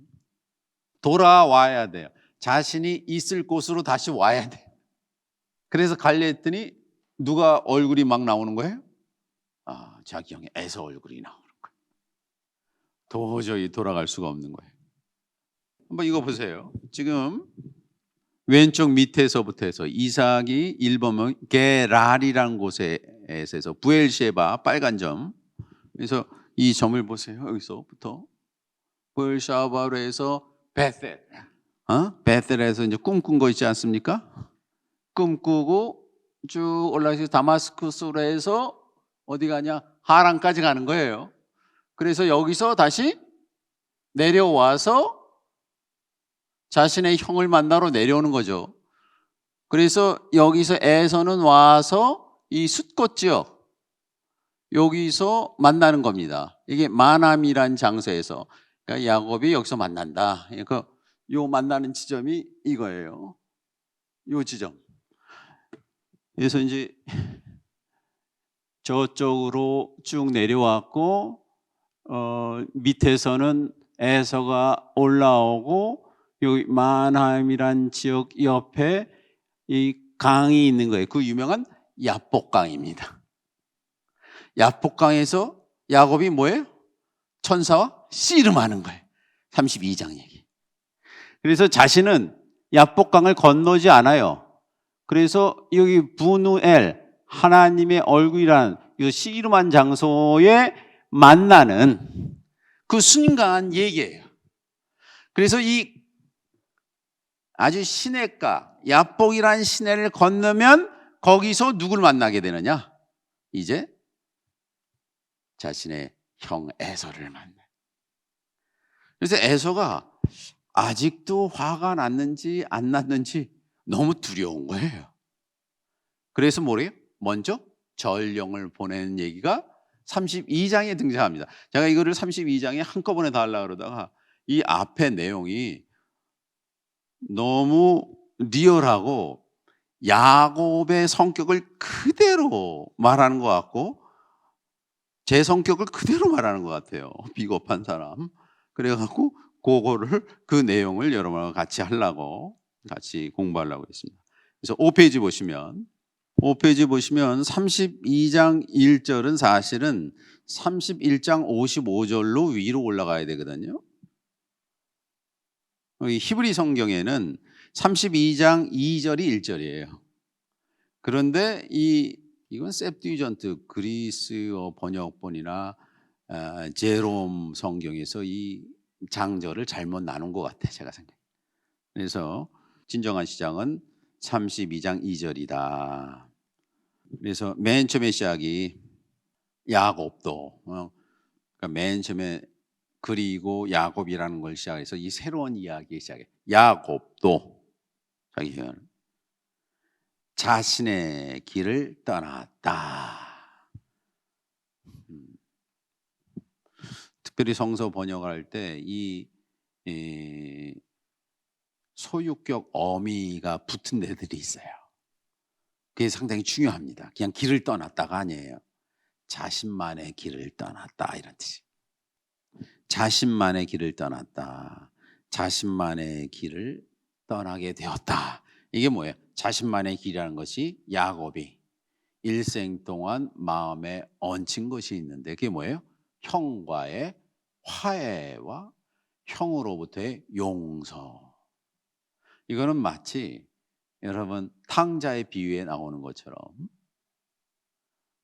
돌아와야 돼요. 자신이 있을 곳으로 다시 와야 돼요. 그래서 가려 했더니 누가 얼굴이 막 나오는 거예요? 자기 형의 에서 얼굴이 나오는 거예요. 도저히 돌아갈 수가 없는 거예요. 한번 이거 보세요. 지금 왼쪽 밑에서부터 해서 이삭이 1번은 게랄이라는 곳에서 부엘셰바 빨간 점. 그래서 이 점을 보세요. 여기서부터 부엘셰바로 해서 베셀. 베셀에서 이제 꿈꾼 거 있지 않습니까? 꿈꾸고 쭉 올라가서 다마스쿠스로 해서 어디 가냐? 하란까지 가는 거예요. 그래서 여기서 다시 내려와서 자신의 형을 만나러 내려오는 거죠. 그래서 여기서 에서는 와서 이 숫꽃 지역 여기서 만나는 겁니다. 이게 마남이란 장소에서, 그러니까 야곱이 여기서 만난다. 그러니까 요 만나는 지점이 이거예요. 요 지점. 그래서 이제 저쪽으로 쭉 내려왔고 밑에서는 에서가 올라오고 여기 마나임이란 지역 옆에 이 강이 있는 거예요. 그 유명한 야복강입니다. 야복강에서 야곱이 뭐예요? 천사와 씨름하는 거예요. 32장 얘기. 그래서 자신은 야복강을 건너지 않아요. 그래서 여기 부누엘, 하나님의 얼굴이라는 이 씨름한 장소에 만나는 그 순간 얘기예요. 그래서 이 아주 시냇가, 야복이라는 시내를 건너면 거기서 누굴 만나게 되느냐? 이제 자신의 형 에서를 만나요. 그래서 에서가 아직도 화가 났는지 안 났는지 너무 두려운 거예요. 그래서 뭐래요? 먼저 전령을 보내는 얘기가 32장에 등장합니다. 제가 이거를 32장에 한꺼번에 다 하려고 그러다가 이 앞에 내용이 너무 리얼하고 야곱의 성격을 그대로 말하는 것 같고 제 성격을 그대로 말하는 것 같아요. 비겁한 사람. 그래갖고 그거를 그 내용을 여러분과 같이 하려고 같이 공부하려고 했습니다. 그래서 5페이지 보시면 32장 1절은 사실은 31장 55절로 위로 올라가야 되거든요. 히브리 성경에는 32장 2절이 1절이에요. 그런데 이건 셉튜전트 그리스어 번역본이나 제롬 성경에서 이 장절을 잘못 나눈 것 같아요. 제가 생각해요. 그래서 진정한 시작은 32장 2절이다. 그래서 맨 처음에 시작이 야곱도, 그러니까 맨 처음에 그리고 야곱이라는 걸 시작해서 이 새로운 이야기 시작해. 야곱도 자신의 길을 떠났다. 특별히 성서 번역할 때 이 소유격 어미가 붙은 데들이 있어요. 그게 상당히 중요합니다. 그냥 길을 떠났다가 아니에요. 자신만의 길을 떠났다 이런 뜻이. 자신만의 길을 떠났다. 자신만의 길을 떠나게 되었다. 이게 뭐예요? 자신만의 길이라는 것이 야곱이 일생 동안 마음에 얹힌 것이 있는데 그게 뭐예요? 형과의 화해와 형으로부터의 용서. 이거는 마치 여러분 탕자의 비유에 나오는 것처럼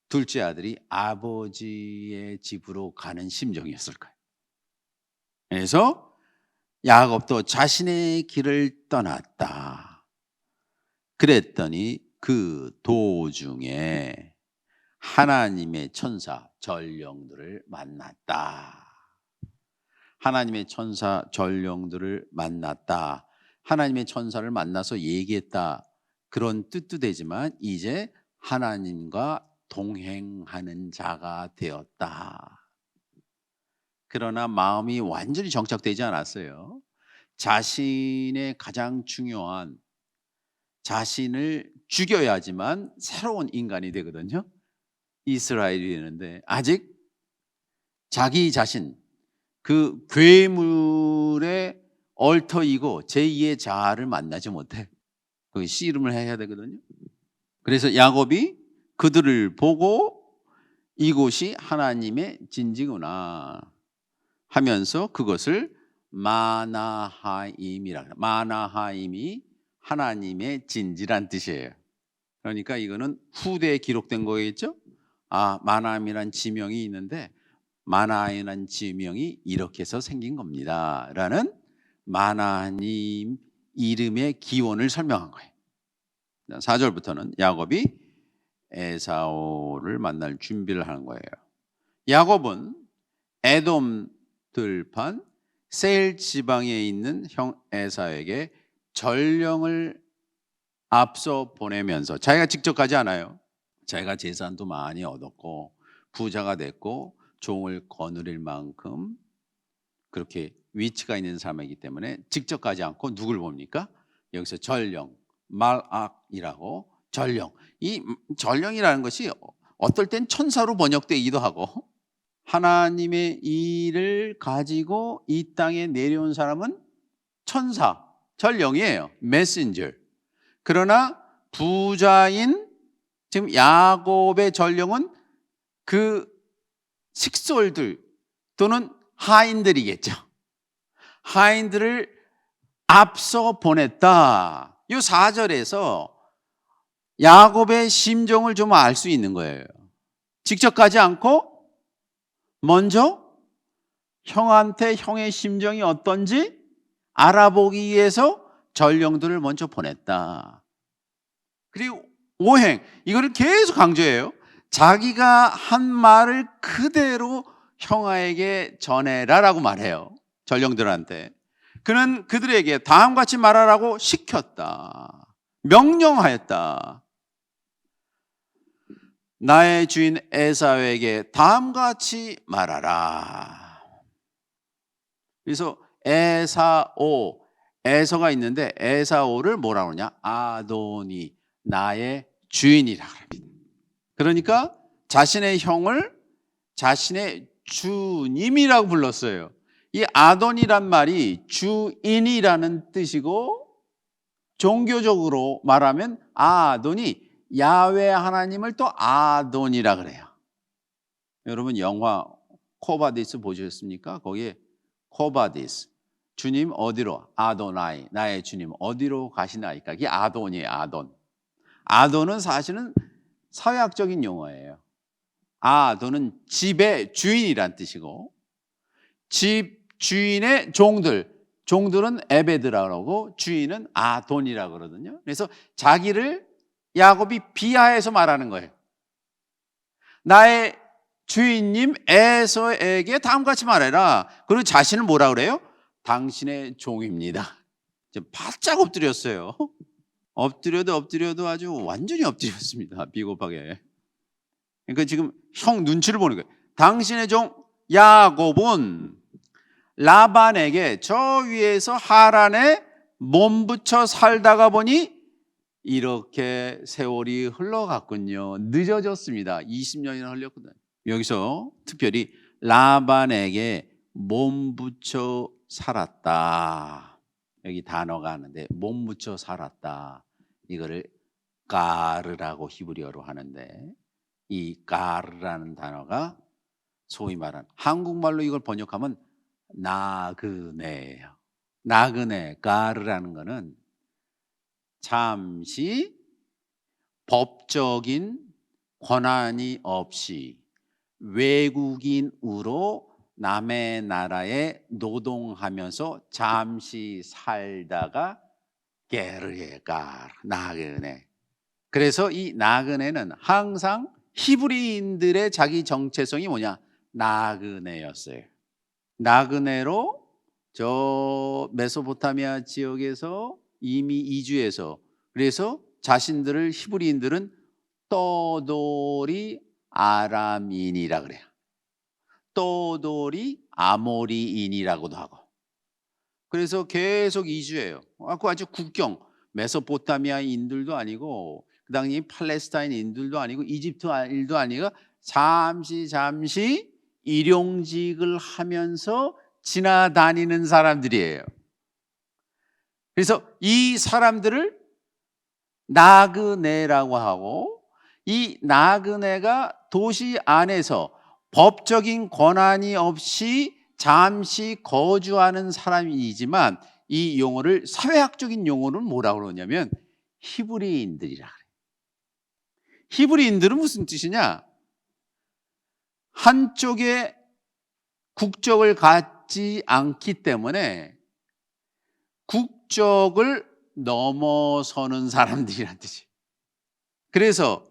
둘째 아들이 아버지의 집으로 가는 심정이었을 거예요. 그래서 야곱도 자신의 길을 떠났다. 그랬더니 그 도중에 하나님의 천사 전령들을 만났다. 하나님의 천사 전령들을 만났다. 하나님의 천사를 만나서 얘기했다. 그런 뜻도 되지만 이제 하나님과 동행하는 자가 되었다. 그러나 마음이 완전히 정착되지 않았어요. 자신의 가장 중요한 자신을 죽여야지만 새로운 인간이 되거든요. 이스라엘이 되는데 아직 자기 자신, 그 괴물의 얼터이고 제2의 자아를 만나지 못해. 그 씨름을 해야 되거든요. 그래서 야곱이 그들을 보고 이곳이 하나님의 진지구나 하면서 그것을 마나하임이라 그래요. 마나하임이 하나님의 진지란 뜻이에요. 그러니까 이거는 후대에 기록된 거겠죠. 마나하임이란 지명이 있는데 마나하임이란 지명이 이렇게 해서 생긴 겁니다 라는 마나하임 이름의 기원을 설명한 거예요. 4절부터는 야곱이 에사오를 만날 준비를 하는 거예요. 야곱은 에돔 들판 세일 지방에 있는 형 에사에게 전령을 앞서 보내면서, 자기가 직접 가지 않아요. 자기가 재산도 많이 얻었고 부자가 됐고 종을 거느릴 만큼 그렇게 위치가 있는 사람이기 때문에 직접 가지 않고 누굴 봅니까? 여기서 전령, 말악이라고 전령. 이 전령이라는 것이 어떨 땐 천사로 번역되기도 하고, 하나님의 일을 가지고 이 땅에 내려온 사람은 천사, 전령이에요. 메신저. 그러나 부자인 지금 야곱의 전령은 그 식솔들 또는 하인들이겠죠. 하인들을 앞서 보냈다. 이 4절에서 야곱의 심정을 좀 알 수 있는 거예요. 직접 가지 않고 먼저 형한테 형의 심정이 어떤지 알아보기 위해서 전령들을 먼저 보냈다. 그리고 오행, 이거를 계속 강조해요. 자기가 한 말을 그대로 형아에게 전해라라고 말해요. 전령들한테. 그는 그들에게 다음같이 말하라고 시켰다. 명령하였다. 나의 주인 에사오에게 다음같이 말하라. 그래서 에서가 있는데 에사오를 뭐라고 하냐? 아도니, 나의 주인이라 합니다. 그러니까 자신의 형을 자신의 주님이라고 불렀어요. 이 아돈이란 말이 주인이라는 뜻이고, 종교적으로 말하면 아돈이 야훼 하나님을 또 아돈이라 그래요. 여러분 영화 코바디스 보셨습니까? 거기에 코바디스, 주님 어디로? 아도나이, 나의 주님 어디로 가시나이까? 이게 아돈이에요. 아돈. 아돈은 사실은 서약적인 용어예요. 아돈은 집의 주인이란 뜻이고, 집 주인의 종들은 에베드라고 하고 주인은 아돈이라고 그러거든요. 그래서 자기를 야곱이 비하해서 말하는 거예요. 나의 주인님 에서에게 다음같이 말해라. 그리고 자신을 뭐라 그래요? 당신의 종입니다. 바짝 엎드렸어요. 엎드려도 아주 완전히 엎드렸습니다. 비겁하게. 그러니까 지금 형 눈치를 보는 거예요. 당신의 종 야곱은 라반에게 저 위에서 하란에 몸붙여 살다가 보니 이렇게 세월이 흘러갔군요. 늦어졌습니다. 20년이나 흘렸거든요. 여기서 특별히 라반에게 몸붙여 살았다. 여기 단어가 하는데 몸붙여 살았다. 이거를 가르라고 히브리어로 하는데, 이 가르라는 단어가 소위 말하는, 한국말로 이걸 번역하면 나그네예요. 나그네, 가르라는 거는 잠시 법적인 권한이 없이 외국인으로 남의 나라에 노동하면서 잠시 살다가 게르게가 나그네. 그래서 이 나그네는 항상 히브리인들의 자기 정체성이 뭐냐? 나그네였어요. 나그네로 저 메소포타미아 지역에서 이미 이주해서, 그래서 자신들을 히브리인들은 떠돌이 아람인이라 그래요. 떠돌이 아모리인이라고도 하고. 그래서 계속 이주해요. 아주 국경, 메소포타미아인들도 아니고, 그 당시 팔레스타인인들도 아니고, 이집트인도 아니고, 잠시 일용직을 하면서 지나다니는 사람들이에요. 그래서 이 사람들을 나그네라고 하고, 이 나그네가 도시 안에서 법적인 권한이 없이 잠시 거주하는 사람이지만, 이 용어를 사회학적인 용어는 뭐라고 그러냐면 히브리인들이라 그래요. 히브리인들은 무슨 뜻이냐? 한쪽에 국적을 갖지 않기 때문에 국적을 넘어서는 사람들이란 뜻이에요. 그래서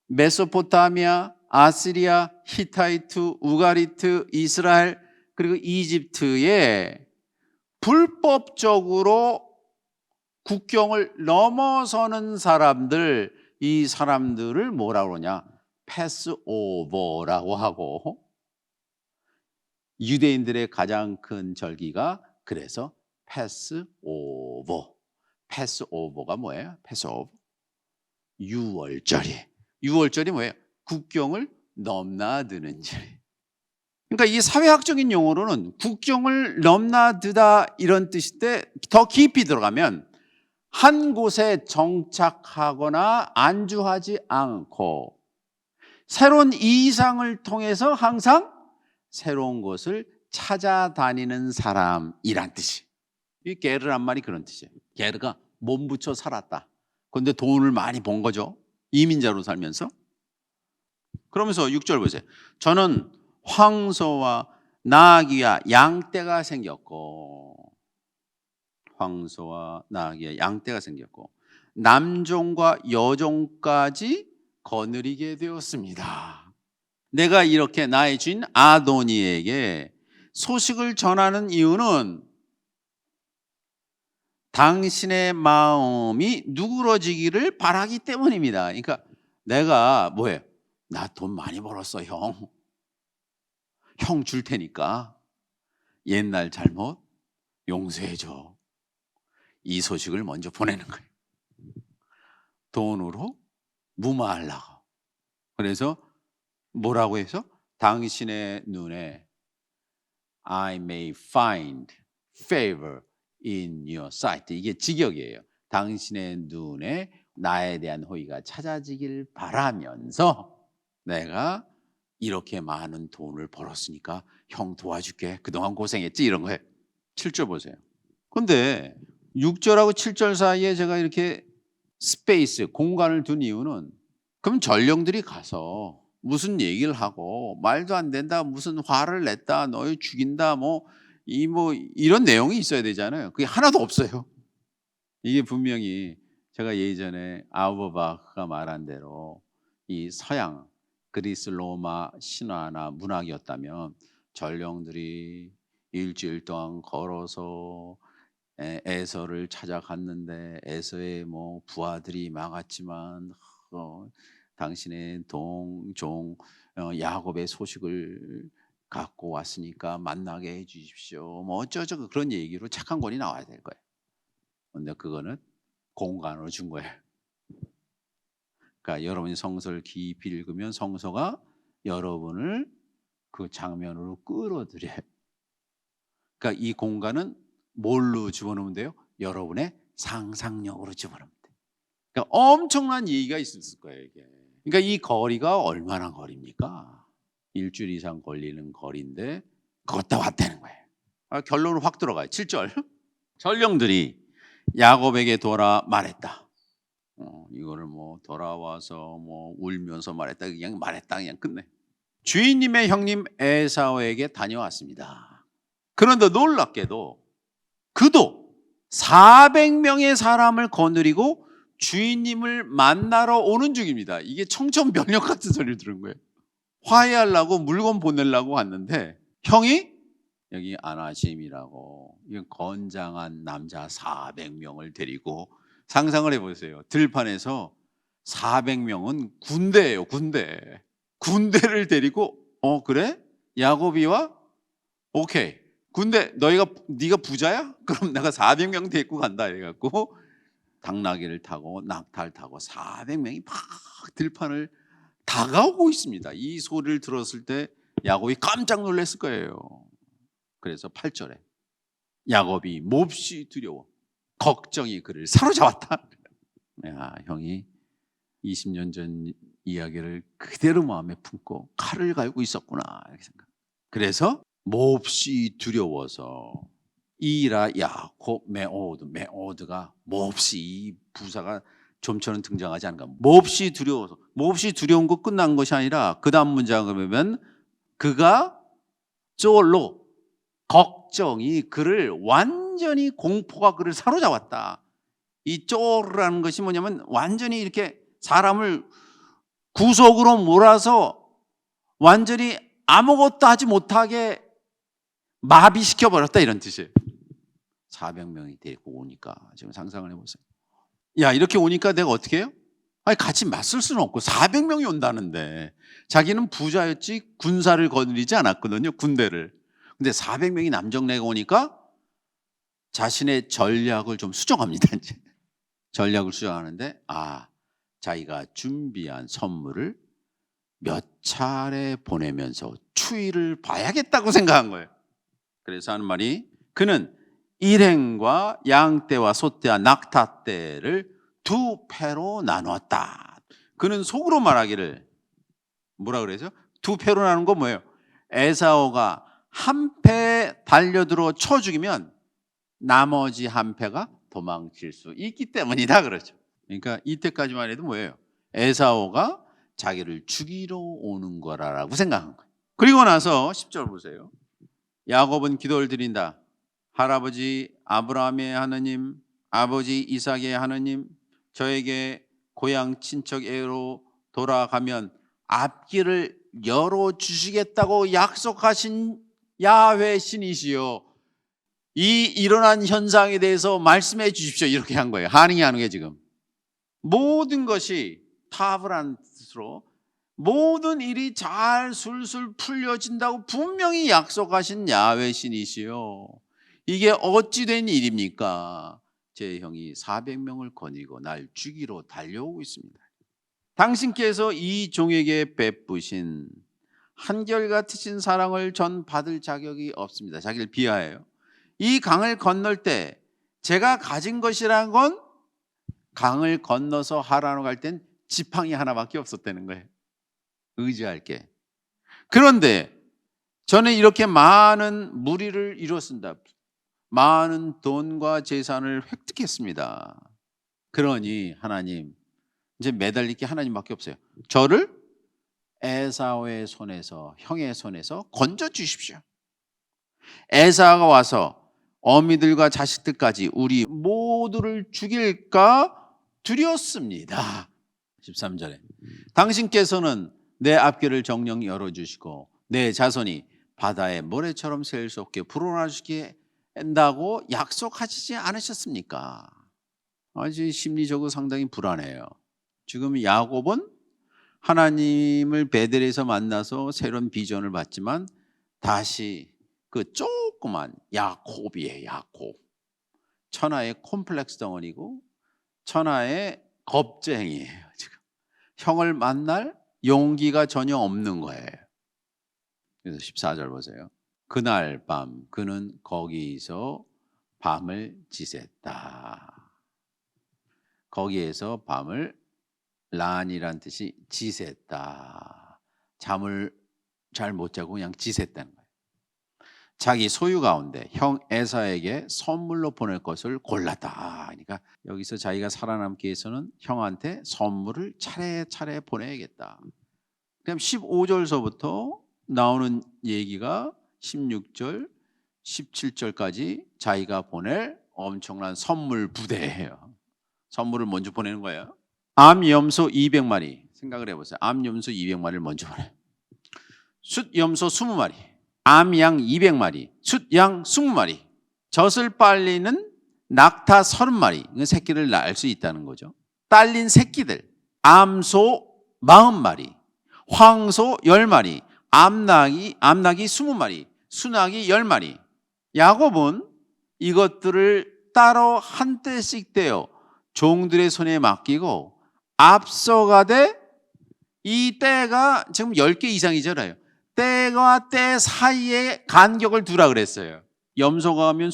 메소포타미아, 아시리아, 히타이트, 우가리트, 이스라엘, 그리고 이집트에 불법적으로 국경을 넘어서는 사람들, 이 사람들을 뭐라고 그러냐? 패스오버라고 하고, 유대인들의 가장 큰 절기가 그래서 패스오버. 패스오버가 뭐예요? 패스오버. 유월절이에요. 유월절이 뭐예요? 국경을 넘나드는 절. 그러니까 이 사회학적인 용어로는 국경을 넘나드다 이런 뜻인데, 더 깊이 들어가면 한 곳에 정착하거나 안주하지 않고 새로운 이상을 통해서 항상 새로운 곳을 찾아다니는 사람이란 뜻이. 이 게르란 말이 그런 뜻이에요. 게르가 몸 붙여 살았다. 그런데 돈을 많이 번 거죠. 이민자로 살면서. 그러면서 6절 보세요. 저는 황소와 나귀와 양떼가 생겼고, 황소와 나귀와 양떼가 생겼고, 남종과 여종까지 거느리게 되었습니다. 내가 이렇게 나의 주인 아도니에게 소식을 전하는 이유는 당신의 마음이 누그러지기를 바라기 때문입니다. 그러니까 내가 뭐예요? 나 돈 많이 벌었어, 형. 형 줄 테니까 옛날 잘못 용서해줘. 이 소식을 먼저 보내는 거예요. 돈으로 무마하려고. 그래서 뭐라고 해서? 당신의 눈에 I may find favor in your sight. 이게 직역이에요. 당신의 눈에 나에 대한 호의가 찾아지길 바라면서 내가 이렇게 많은 돈을 벌었으니까 형 도와줄게. 그동안 고생했지? 이런 거예요. 7절 보세요. 근데 6절하고 7절 사이에 제가 이렇게 스페이스, 공간을 둔 이유는, 그럼 전령들이 가서 무슨 얘기를 하고 말도 안 된다, 무슨 화를 냈다, 너희 죽인다, 이런 내용이 있어야 되잖아요. 그게 하나도 없어요. 이게 분명히 제가 예전에 아우버바크가 말한 대로 이 서양 그리스 로마 신화나 문학이었다면 전령들이 일주일 동안 걸어서 에서를 찾아갔는데 에서의 부하들이 막았지만 당신의 동종 야곱의 소식을 갖고 왔으니까 만나게 해 주십시오. 어쩌저쩌고 그런 얘기로 책 한 권이 나와야 될 거예요. 근데 그거는 공간으로 준 거예요. 그러니까 여러분이 성서를 깊이 읽으면 성서가 여러분을 그 장면으로 끌어들여요. 그러니까 이 공간은 뭘로 집어넣으면 돼요? 여러분의 상상력으로 집어넣으면 돼요. 그러니까 엄청난 얘기가 있을 거예요, 이게. 그러니까 이 거리가 얼마나 거리입니까? 일주일 이상 걸리는 거리인데 걷다 왔다는 거예요. 결론을 확 들어가요. 7절. 전령들이 야곱에게 돌아 말했다. 이거를 돌아와서 울면서 말했다, 그냥 말했다, 그냥 끝내. 주인님의 형님 에사오에게 다녀왔습니다. 그런데 놀랍게도 그도 400명의 사람을 거느리고 주인님을 만나러 오는 중입니다. 이게 청천벽력 같은 소리를 들은 거예요. 화해하려고 물건 보내려고 왔는데 형이 여기 아나심이라고 이 건장한 남자 400명을 데리고 상상을 해보세요. 들판에서 400명은 군대예요. 군대를 데리고 그래? 야곱이와 오케이. 군대 네가 부자야? 그럼 내가 400명 데리고 간다 이래갖고 당나귀를 타고 낙타를 타고 400명이 막 들판을 다가오고 있습니다. 이 소리를 들었을 때 야곱이 깜짝 놀랐을 거예요. 그래서 8절에 야곱이 몹시 두려워 걱정이 그를 사로잡았다. 야, 형이 20년 전 이야기를 그대로 마음에 품고 칼을 갈고 있었구나 이렇게 생각. 그래서 몹시 두려워서 이라 야곱 메오드가 몹시 이 부사가 좀처럼 등장하지 않는가. 몹시 두려워서 몹시 두려운 거 끝난 것이 아니라 그 다음 문장을 보면 그가 쫄로 걱정이 그를 완전히 공포가 그를 사로잡았다. 이 쫄이라는 것이 뭐냐면 완전히 이렇게 사람을 구석으로 몰아서 완전히 아무것도 하지 못하게 마비시켜버렸다 이런 뜻이에요. 400명이 데리고 오니까 지금 상상을 해보세요. 야 이렇게 오니까 내가 어떻게 해요? 아니 같이 맞설 수는 없고 400명이 온다는데 자기는 부자였지 군사를 거느리지 않았거든요. 군대를. 근데 400명이 남정네가 오니까 자신의 전략을 좀 수정합니다. 이제 전략을 수정하는데 자기가 준비한 선물을 몇 차례 보내면서 추이를 봐야겠다고 생각한 거예요. 그래서 하는 말이 그는 일행과 양떼와 소떼와 낙타떼를 두 패로 나누었다. 그는 속으로 말하기를 뭐라 그러죠? 두 패로 나눈 건 뭐예요? 에사오가 한 패 달려들어 쳐 죽이면 나머지 한 패가 도망칠 수 있기 때문이다 그러죠. 그러니까 이때까지만 해도 뭐예요? 에사오가 자기를 죽이러 오는 거라고 생각한 거예요. 그리고 나서 10절 보세요. 야곱은 기도를 드린다. 할아버지 아브라함의 하느님, 아버지 이삭의 하느님, 저에게 고향 친척에로 돌아가면 앞길을 열어주시겠다고 약속하신 야훼 신이시여, 이 일어난 현상에 대해서 말씀해 주십시오. 이렇게 한 거예요. 하능이 하는 게 지금 모든 것이 타브란 뜻으로 모든 일이 잘 술술 풀려진다고 분명히 약속하신 야훼 신이시여, 이게 어찌 된 일입니까? 제 형이 400명을 거느리고 날 죽이러 달려오고 있습니다. 당신께서 이 종에게 베푸신 한결같으신 사랑을 전 받을 자격이 없습니다. 자기를 비하해요. 이 강을 건널 때 제가 가진 것이라는 건 강을 건너서 하라노 갈 땐 지팡이 하나밖에 없었다는 거예요. 의지할 게. 그런데 저는 이렇게 많은 무리를 이뤘습니다. 많은 돈과 재산을 획득했습니다. 그러니 하나님, 이제 매달릴 게 하나님밖에 없어요. 저를 에사오의 손에서, 형의 손에서 건져 주십시오. 에사가 와서 어미들과 자식들까지 우리 모두를 죽일까 두렵습니다. 13절에 당신께서는 내 앞길을 정령 열어주시고 내 자손이 바다의 모래처럼 셀 수 없게 불어나주시게 한다고 약속하시지 않으셨습니까? 아주 심리적으로 상당히 불안해요. 지금 야곱은 하나님을 베델에서 만나서 새로운 비전을 받지만 다시 그 조그만 야곱이에요. 야곱. 천하의 콤플렉스 덩어리고 천하의 겁쟁이에요. 지금 형을 만날 용기가 전혀 없는 거예요. 그래서 14절 보세요. 그날 밤 그는 거기서 밤을 지샜다. 거기에서 밤을, 란이란 뜻이 지샜다. 잠을 잘 못 자고 그냥 지샜다는 거예요. 자기 소유 가운데 형 에사에게 선물로 보낼 것을 골랐다. 그러니까 여기서 자기가 살아남기 위해서는 형한테 선물을 차례차례 보내야겠다. 그럼 15절서부터 나오는 얘기가 16절, 17절까지 자기가 보낼 엄청난 선물 부대예요. 선물을 먼저 보내는 거예요. 암염소 200마리 생각을 해보세요. 암염소 200마리를 먼저 보내. 숫염소 20마리, 암양 200마리, 숫양 20마리, 젖을 빨리는 낙타 30마리, 이건 새끼를 낳을 수 있다는 거죠. 딸린 새끼들, 암소 40마리, 황소 10마리, 암낙이 20마리, 순낙이 10마리. 야곱은 이것들을 따로 한 떼씩 떼어 종들의 손에 맡기고 앞서가되 이 떼가 지금 10개 이상이잖아요. 떼와 떼 사이에 간격을 두라 그랬어요. 염소가 가면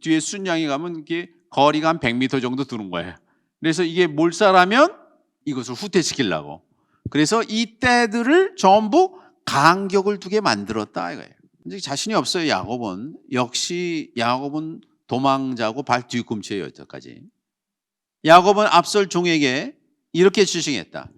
뒤에 순양이 가면 이게 거리가 한 100m 정도 두는 거예요. 그래서 이게 몰살하면 이것을 후퇴시키려고. 그래서 이 떼들을 전부 간격을 두게 만들었다 이거예요. 이제 자신이 없어요. 야곱은. 역시 야곱은 도망자고 발 뒤꿈치예요. 여기까지. 야곱은 앞설 종에게 이렇게 지시했다.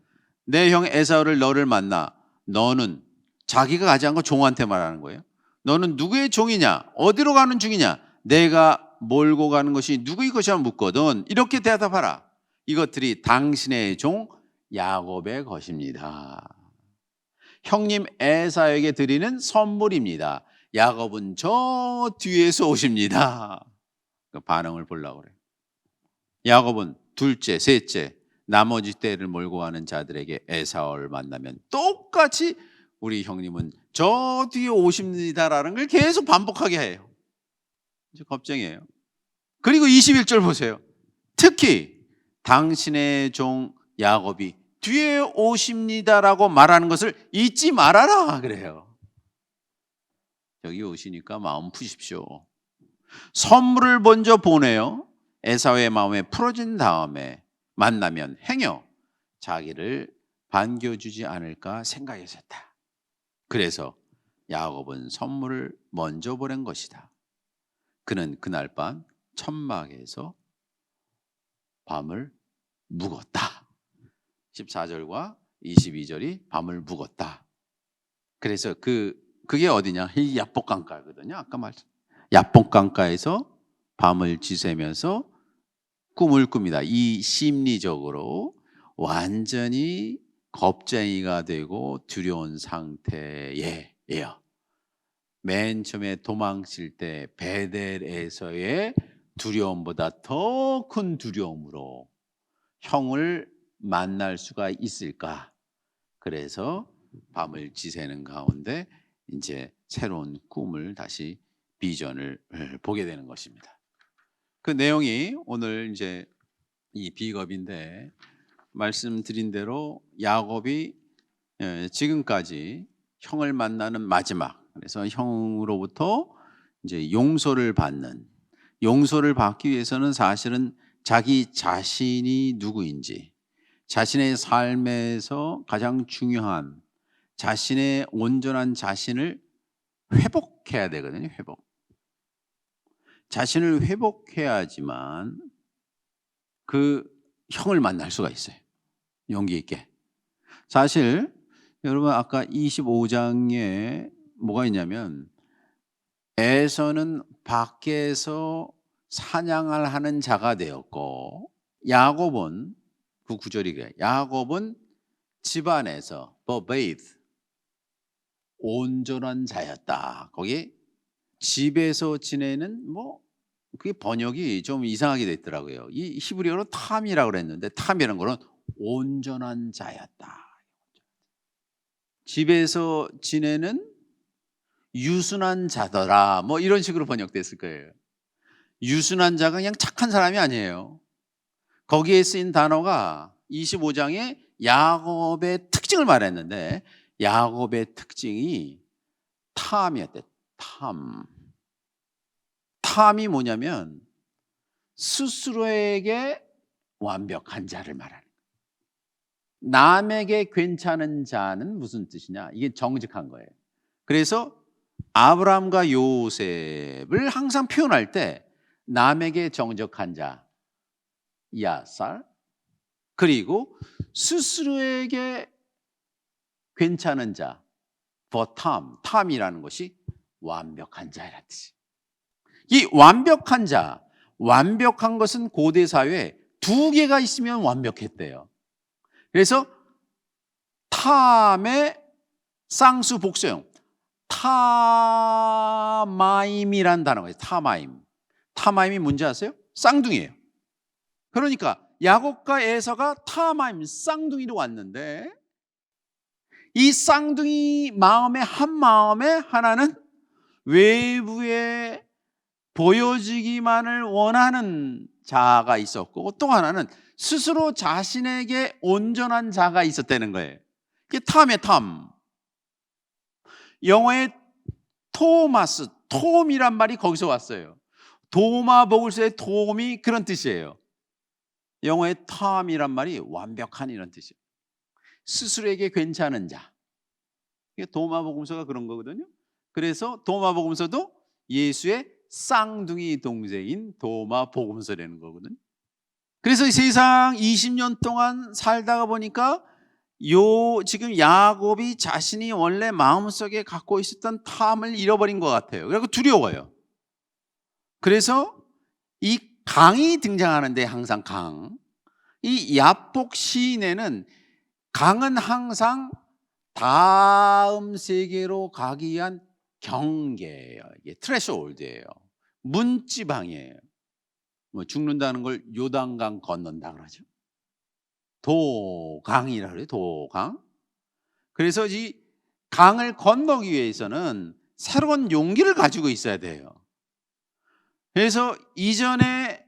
내 형 에사우를 너를 만나. 너는, 자기가 가지 않고 종한테 말하는 거예요. 너는 누구의 종이냐? 어디로 가는 중이냐? 내가 몰고 가는 것이 누구의 것이냐 묻거든. 이렇게 대답하라. 이것들이 당신의 종 야곱의 것입니다. 형님 에사에게 드리는 선물입니다. 야곱은 저 뒤에서 오십니다. 그 반응을 보려고 그래요. 야곱은 둘째, 셋째, 나머지 떼를 몰고 가는 자들에게 에사오를 만나면 똑같이 우리 형님은 저 뒤에 오십니다라는 걸 계속 반복하게 해요. 이제 겁쟁이에요. 그리고 21절 보세요. 특히 당신의 종 야곱이 뒤에 오십니다라고 말하는 것을 잊지 말아라 그래요. 여기 오시니까 마음 푸십시오. 선물을 먼저 보내요. 에사우의 마음에 풀어진 다음에 만나면 행여 자기를 반겨주지 않을까 생각했었다. 그래서 야곱은 선물을 먼저 보낸 것이다. 그는 그날 밤 천막에서 밤을 묵었다. 14절과 22절이 밤을 묵었다. 그래서 그게 어디냐? 이 야복강가거든요. 아까 말씀. 야복강가에서 밤을 지새면서 꿈을 꿉니다. 이 심리적으로 완전히 겁쟁이가 되고 두려운 상태예요. 맨 처음에 도망칠 때 베델에서의 두려움보다 더 큰 두려움으로 형을 만날 수가 있을까? 그래서 밤을 지새는 가운데 이제 새로운 꿈을 다시 비전을 보게 되는 것입니다. 그 내용이 오늘 이제 이 비겁인데 말씀드린 대로 야곱이 지금까지 형을 만나는 마지막, 그래서 형으로부터 이제 용서를 받기 위해서는 사실은 자기 자신이 누구인지, 자신의 삶에서 가장 중요한 자신의 온전한 자신을 회복해야 되거든요. 자신을 회복해야지만 그 형을 만날 수가 있어요. 용기 있게. 사실 여러분 아까 25장에 뭐가 있냐면 에서는 밖에서 사냥을 하는 자가 되었고 야곱은 그 구절이 그래요. 야곱은 집안에서 버베이드 온전한 자였다. 거기 집에서 지내는 그게 번역이 좀 이상하게 됐더라고요. 이 히브리어로 탐이라고 그랬는데 탐이라는 거는 온전한 자였다. 집에서 지내는 유순한 자더라. 이런 식으로 번역됐을 거예요. 유순한 자가 그냥 착한 사람이 아니에요. 거기에 쓰인 단어가 25장에 야곱의 특징을 말했는데 야곱의 특징이 탐이었대. 탐이 뭐냐면 스스로에게 완벽한 자를 말하는 거예요. 남에게 괜찮은 자는 무슨 뜻이냐? 이게 정직한 거예요. 그래서 아브라함과 요셉을 항상 표현할 때 남에게 정직한 자, 야살, 그리고 스스로에게 괜찮은 자, 탐이라는 것이 완벽한 자라는 뜻이. 이 완벽한 자, 완벽한 것은 고대 사회에 두 개가 있으면 완벽했대요. 그래서 탐의 쌍수 복수형 타마임이란 단어가 있어요. 타마임. 타마임이 뭔지 아세요? 쌍둥이에요. 그러니까 야곱과 에서가 타마임 쌍둥이로 왔는데, 이 쌍둥이 마음의 한 마음에 하나는 외부에 보여지기만을 원하는 자가 있었고, 또 하나는 스스로 자신에게 온전한 자가 있었다는 거예요. 이게 탐의 탐. 영어의 토마스, 톰이란 말이 거기서 왔어요. 도마복을서의 톰이 그런 뜻이에요. 영어의 탐이란 말이 완벽한 이런 뜻이에요. 스스로에게 괜찮은 자. 이게 도마복음서가 그런 거거든요. 그래서 도마복음서도 예수의 쌍둥이 동생인 도마복음서라는 거거든요. 그래서 이 세상 20년 동안 살다가 보니까 지금 야곱이 자신이 원래 마음속에 갖고 있었던 탐을 잃어버린 것 같아요. 그리고 두려워요. 그래서 이 강이 등장하는데, 항상 강. 이 야복 시인에는 강은 항상 다음 세계로 가기 위한 경계예요. 이게 트레시홀드예요. 문지방이에요. 뭐 죽는다는 걸 요단강 건넌다 그러죠. 도강이라고 그래요. 도강. 그래서 이 강을 건너기 위해서는 새로운 용기를 가지고 있어야 돼요. 그래서 이전에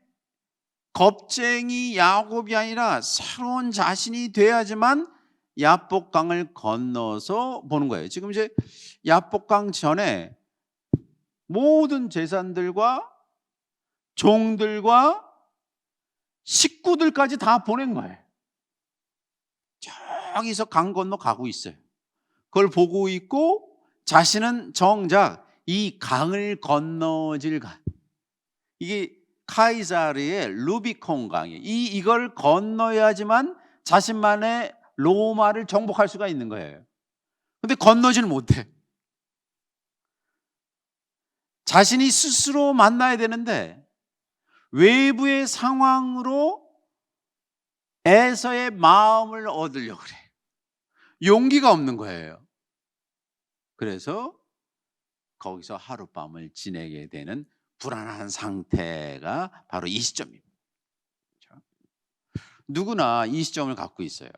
겁쟁이 야곱이 아니라 새로운 자신이 돼야지만 야복강을 건너서 보는 거예요. 지금 이제 야복강 전에 모든 재산들과 종들과 식구들까지 다 보낸 거예요. 저기서 강 건너 가고 있어요. 그걸 보고 있고, 자신은 정작 이 강을 건너질 이게 카이사르의 루비콘 강이에요. 이걸 건너야지만 자신만의 로마를 정복할 수가 있는 거예요. 근데 건너질 못해. 자신이 스스로 만나야 되는데 외부의 상황으로 에서의 마음을 얻으려고 그래. 용기가 없는 거예요. 그래서 거기서 하룻밤을 지내게 되는 불안한 상태가 바로 이 시점입니다. 누구나 이 시점을 갖고 있어요.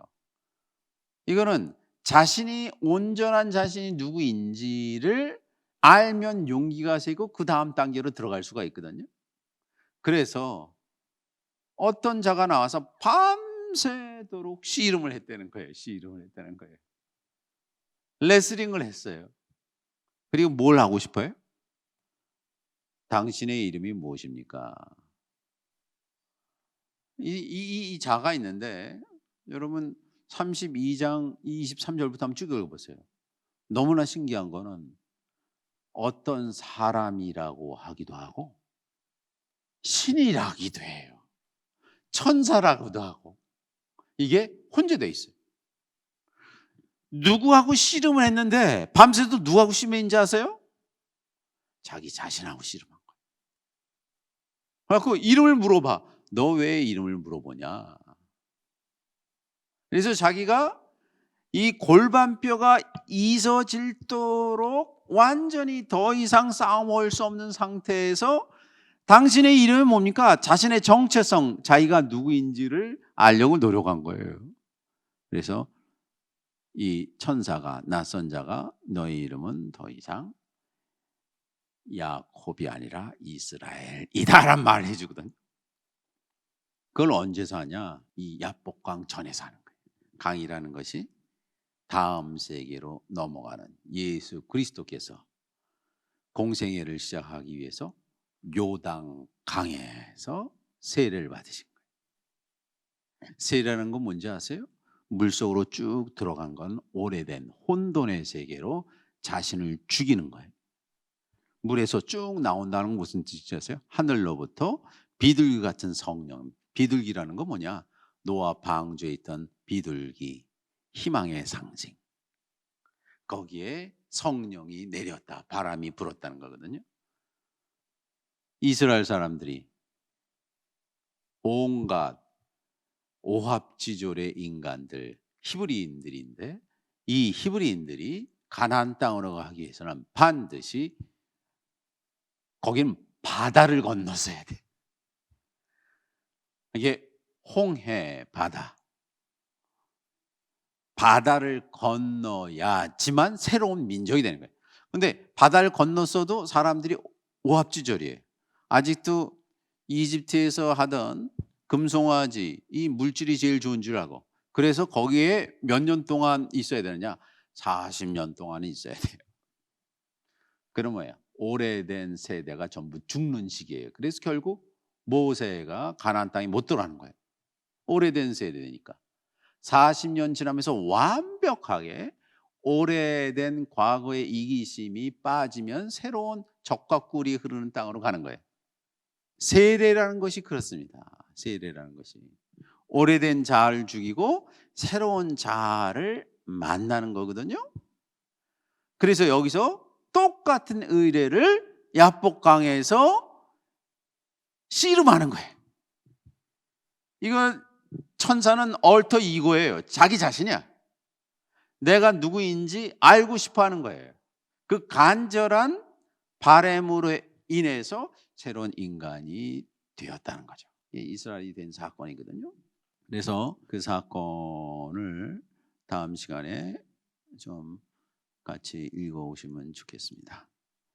이거는 자신이 온전한 자신이 누구인지를 알면 용기가 생기고 그 다음 단계로 들어갈 수가 있거든요. 그래서 어떤 자가 나와서 밤새도록 씨름을 했다는 거예요. 씨름을 했다는 거예요. 레슬링을 했어요. 그리고 뭘 하고 싶어요? 당신의 이름이 무엇입니까? 이 자가 있는데, 여러분 32장 23절부터 한번 쭉 읽어보세요. 너무나 신기한 거는 어떤 사람이라고 하기도 하고 신이라기도 해요. 천사라고도 하고, 이게 혼재되어 있어요. 누구하고 씨름을 했는데 밤새도 누구하고 씨름했는지 아세요? 자기 자신하고 씨름한 거예요. 그래서 이름을 물어봐. 너 왜 이름을 물어보냐? 그래서 자기가 이 골반뼈가 이어질도록 완전히 더 이상 싸움할 수 없는 상태에서 당신의 이름이 뭡니까? 자신의 정체성, 자기가 누구인지를 알려고 노력한 거예요. 그래서 이 천사가, 낯선 자가 너의 이름은 더 이상 야곱이 아니라 이스라엘이다라는 말을 해주거든요. 그걸 언제서 하냐? 이 야복강 전에서 하는 거예요. 강이라는 것이 다음 세계로 넘어가는 예수 그리스도께서 공생애를 시작하기 위해서 요단 강에서 세례를 받으신 거예요. 세례라는 건 뭔지 아세요? 물속으로 쭉 들어간 건 오래된 혼돈의 세계로 자신을 죽이는 거예요. 물에서 쭉 나온다는 건 무슨 뜻이지 아세요? 하늘로부터 비둘기 같은 성령. 비둘기라는 건 뭐냐? 노아 방주에 있던 비둘기, 희망의 상징. 거기에 성령이 내렸다, 바람이 불었다는 거거든요. 이스라엘 사람들이 온갖 오합지졸의 인간들, 히브리인들인데 이 히브리인들이 가나안 땅으로 가기 위해서는 반드시 거기는 바다를 건넜어야 돼. 이게 홍해 바다. 바다를 건너야지만 새로운 민족이 되는 거예요. 근데 바다를 건넜어도 사람들이 오합지졸이에요. 아직도 이집트에서 하던 금송아지 이 물질이 제일 좋은 줄 알고, 그래서 거기에 몇 년 동안 있어야 되느냐? 40년 동안 있어야 돼요. 그럼 뭐야? 오래된 세대가 전부 죽는 시기예요. 그래서 결국 모세가 가나안 땅에 못 들어가는 거예요. 오래된 세대니까. 40년 지나면서 완벽하게 오래된 과거의 이기심이 빠지면 새로운 젖과 꿀이 흐르는 땅으로 가는 거예요. 세례라는 것이 그렇습니다. 세례라는 것이 오래된 자아를 죽이고 새로운 자아를 만나는 거거든요. 그래서 여기서 똑같은 의례를 야복강에서 씨름하는 거예요. 이건 천사는 얼터 이고예요. 자기 자신이야. 내가 누구인지 알고 싶어 하는 거예요. 그 간절한 바람으로 인해서 새로운 인간이 되었다는 거죠. 이스라엘이 된 사건이거든요. 그래서 그 사건을 다음 시간에 좀 같이 읽어오시면 좋겠습니다.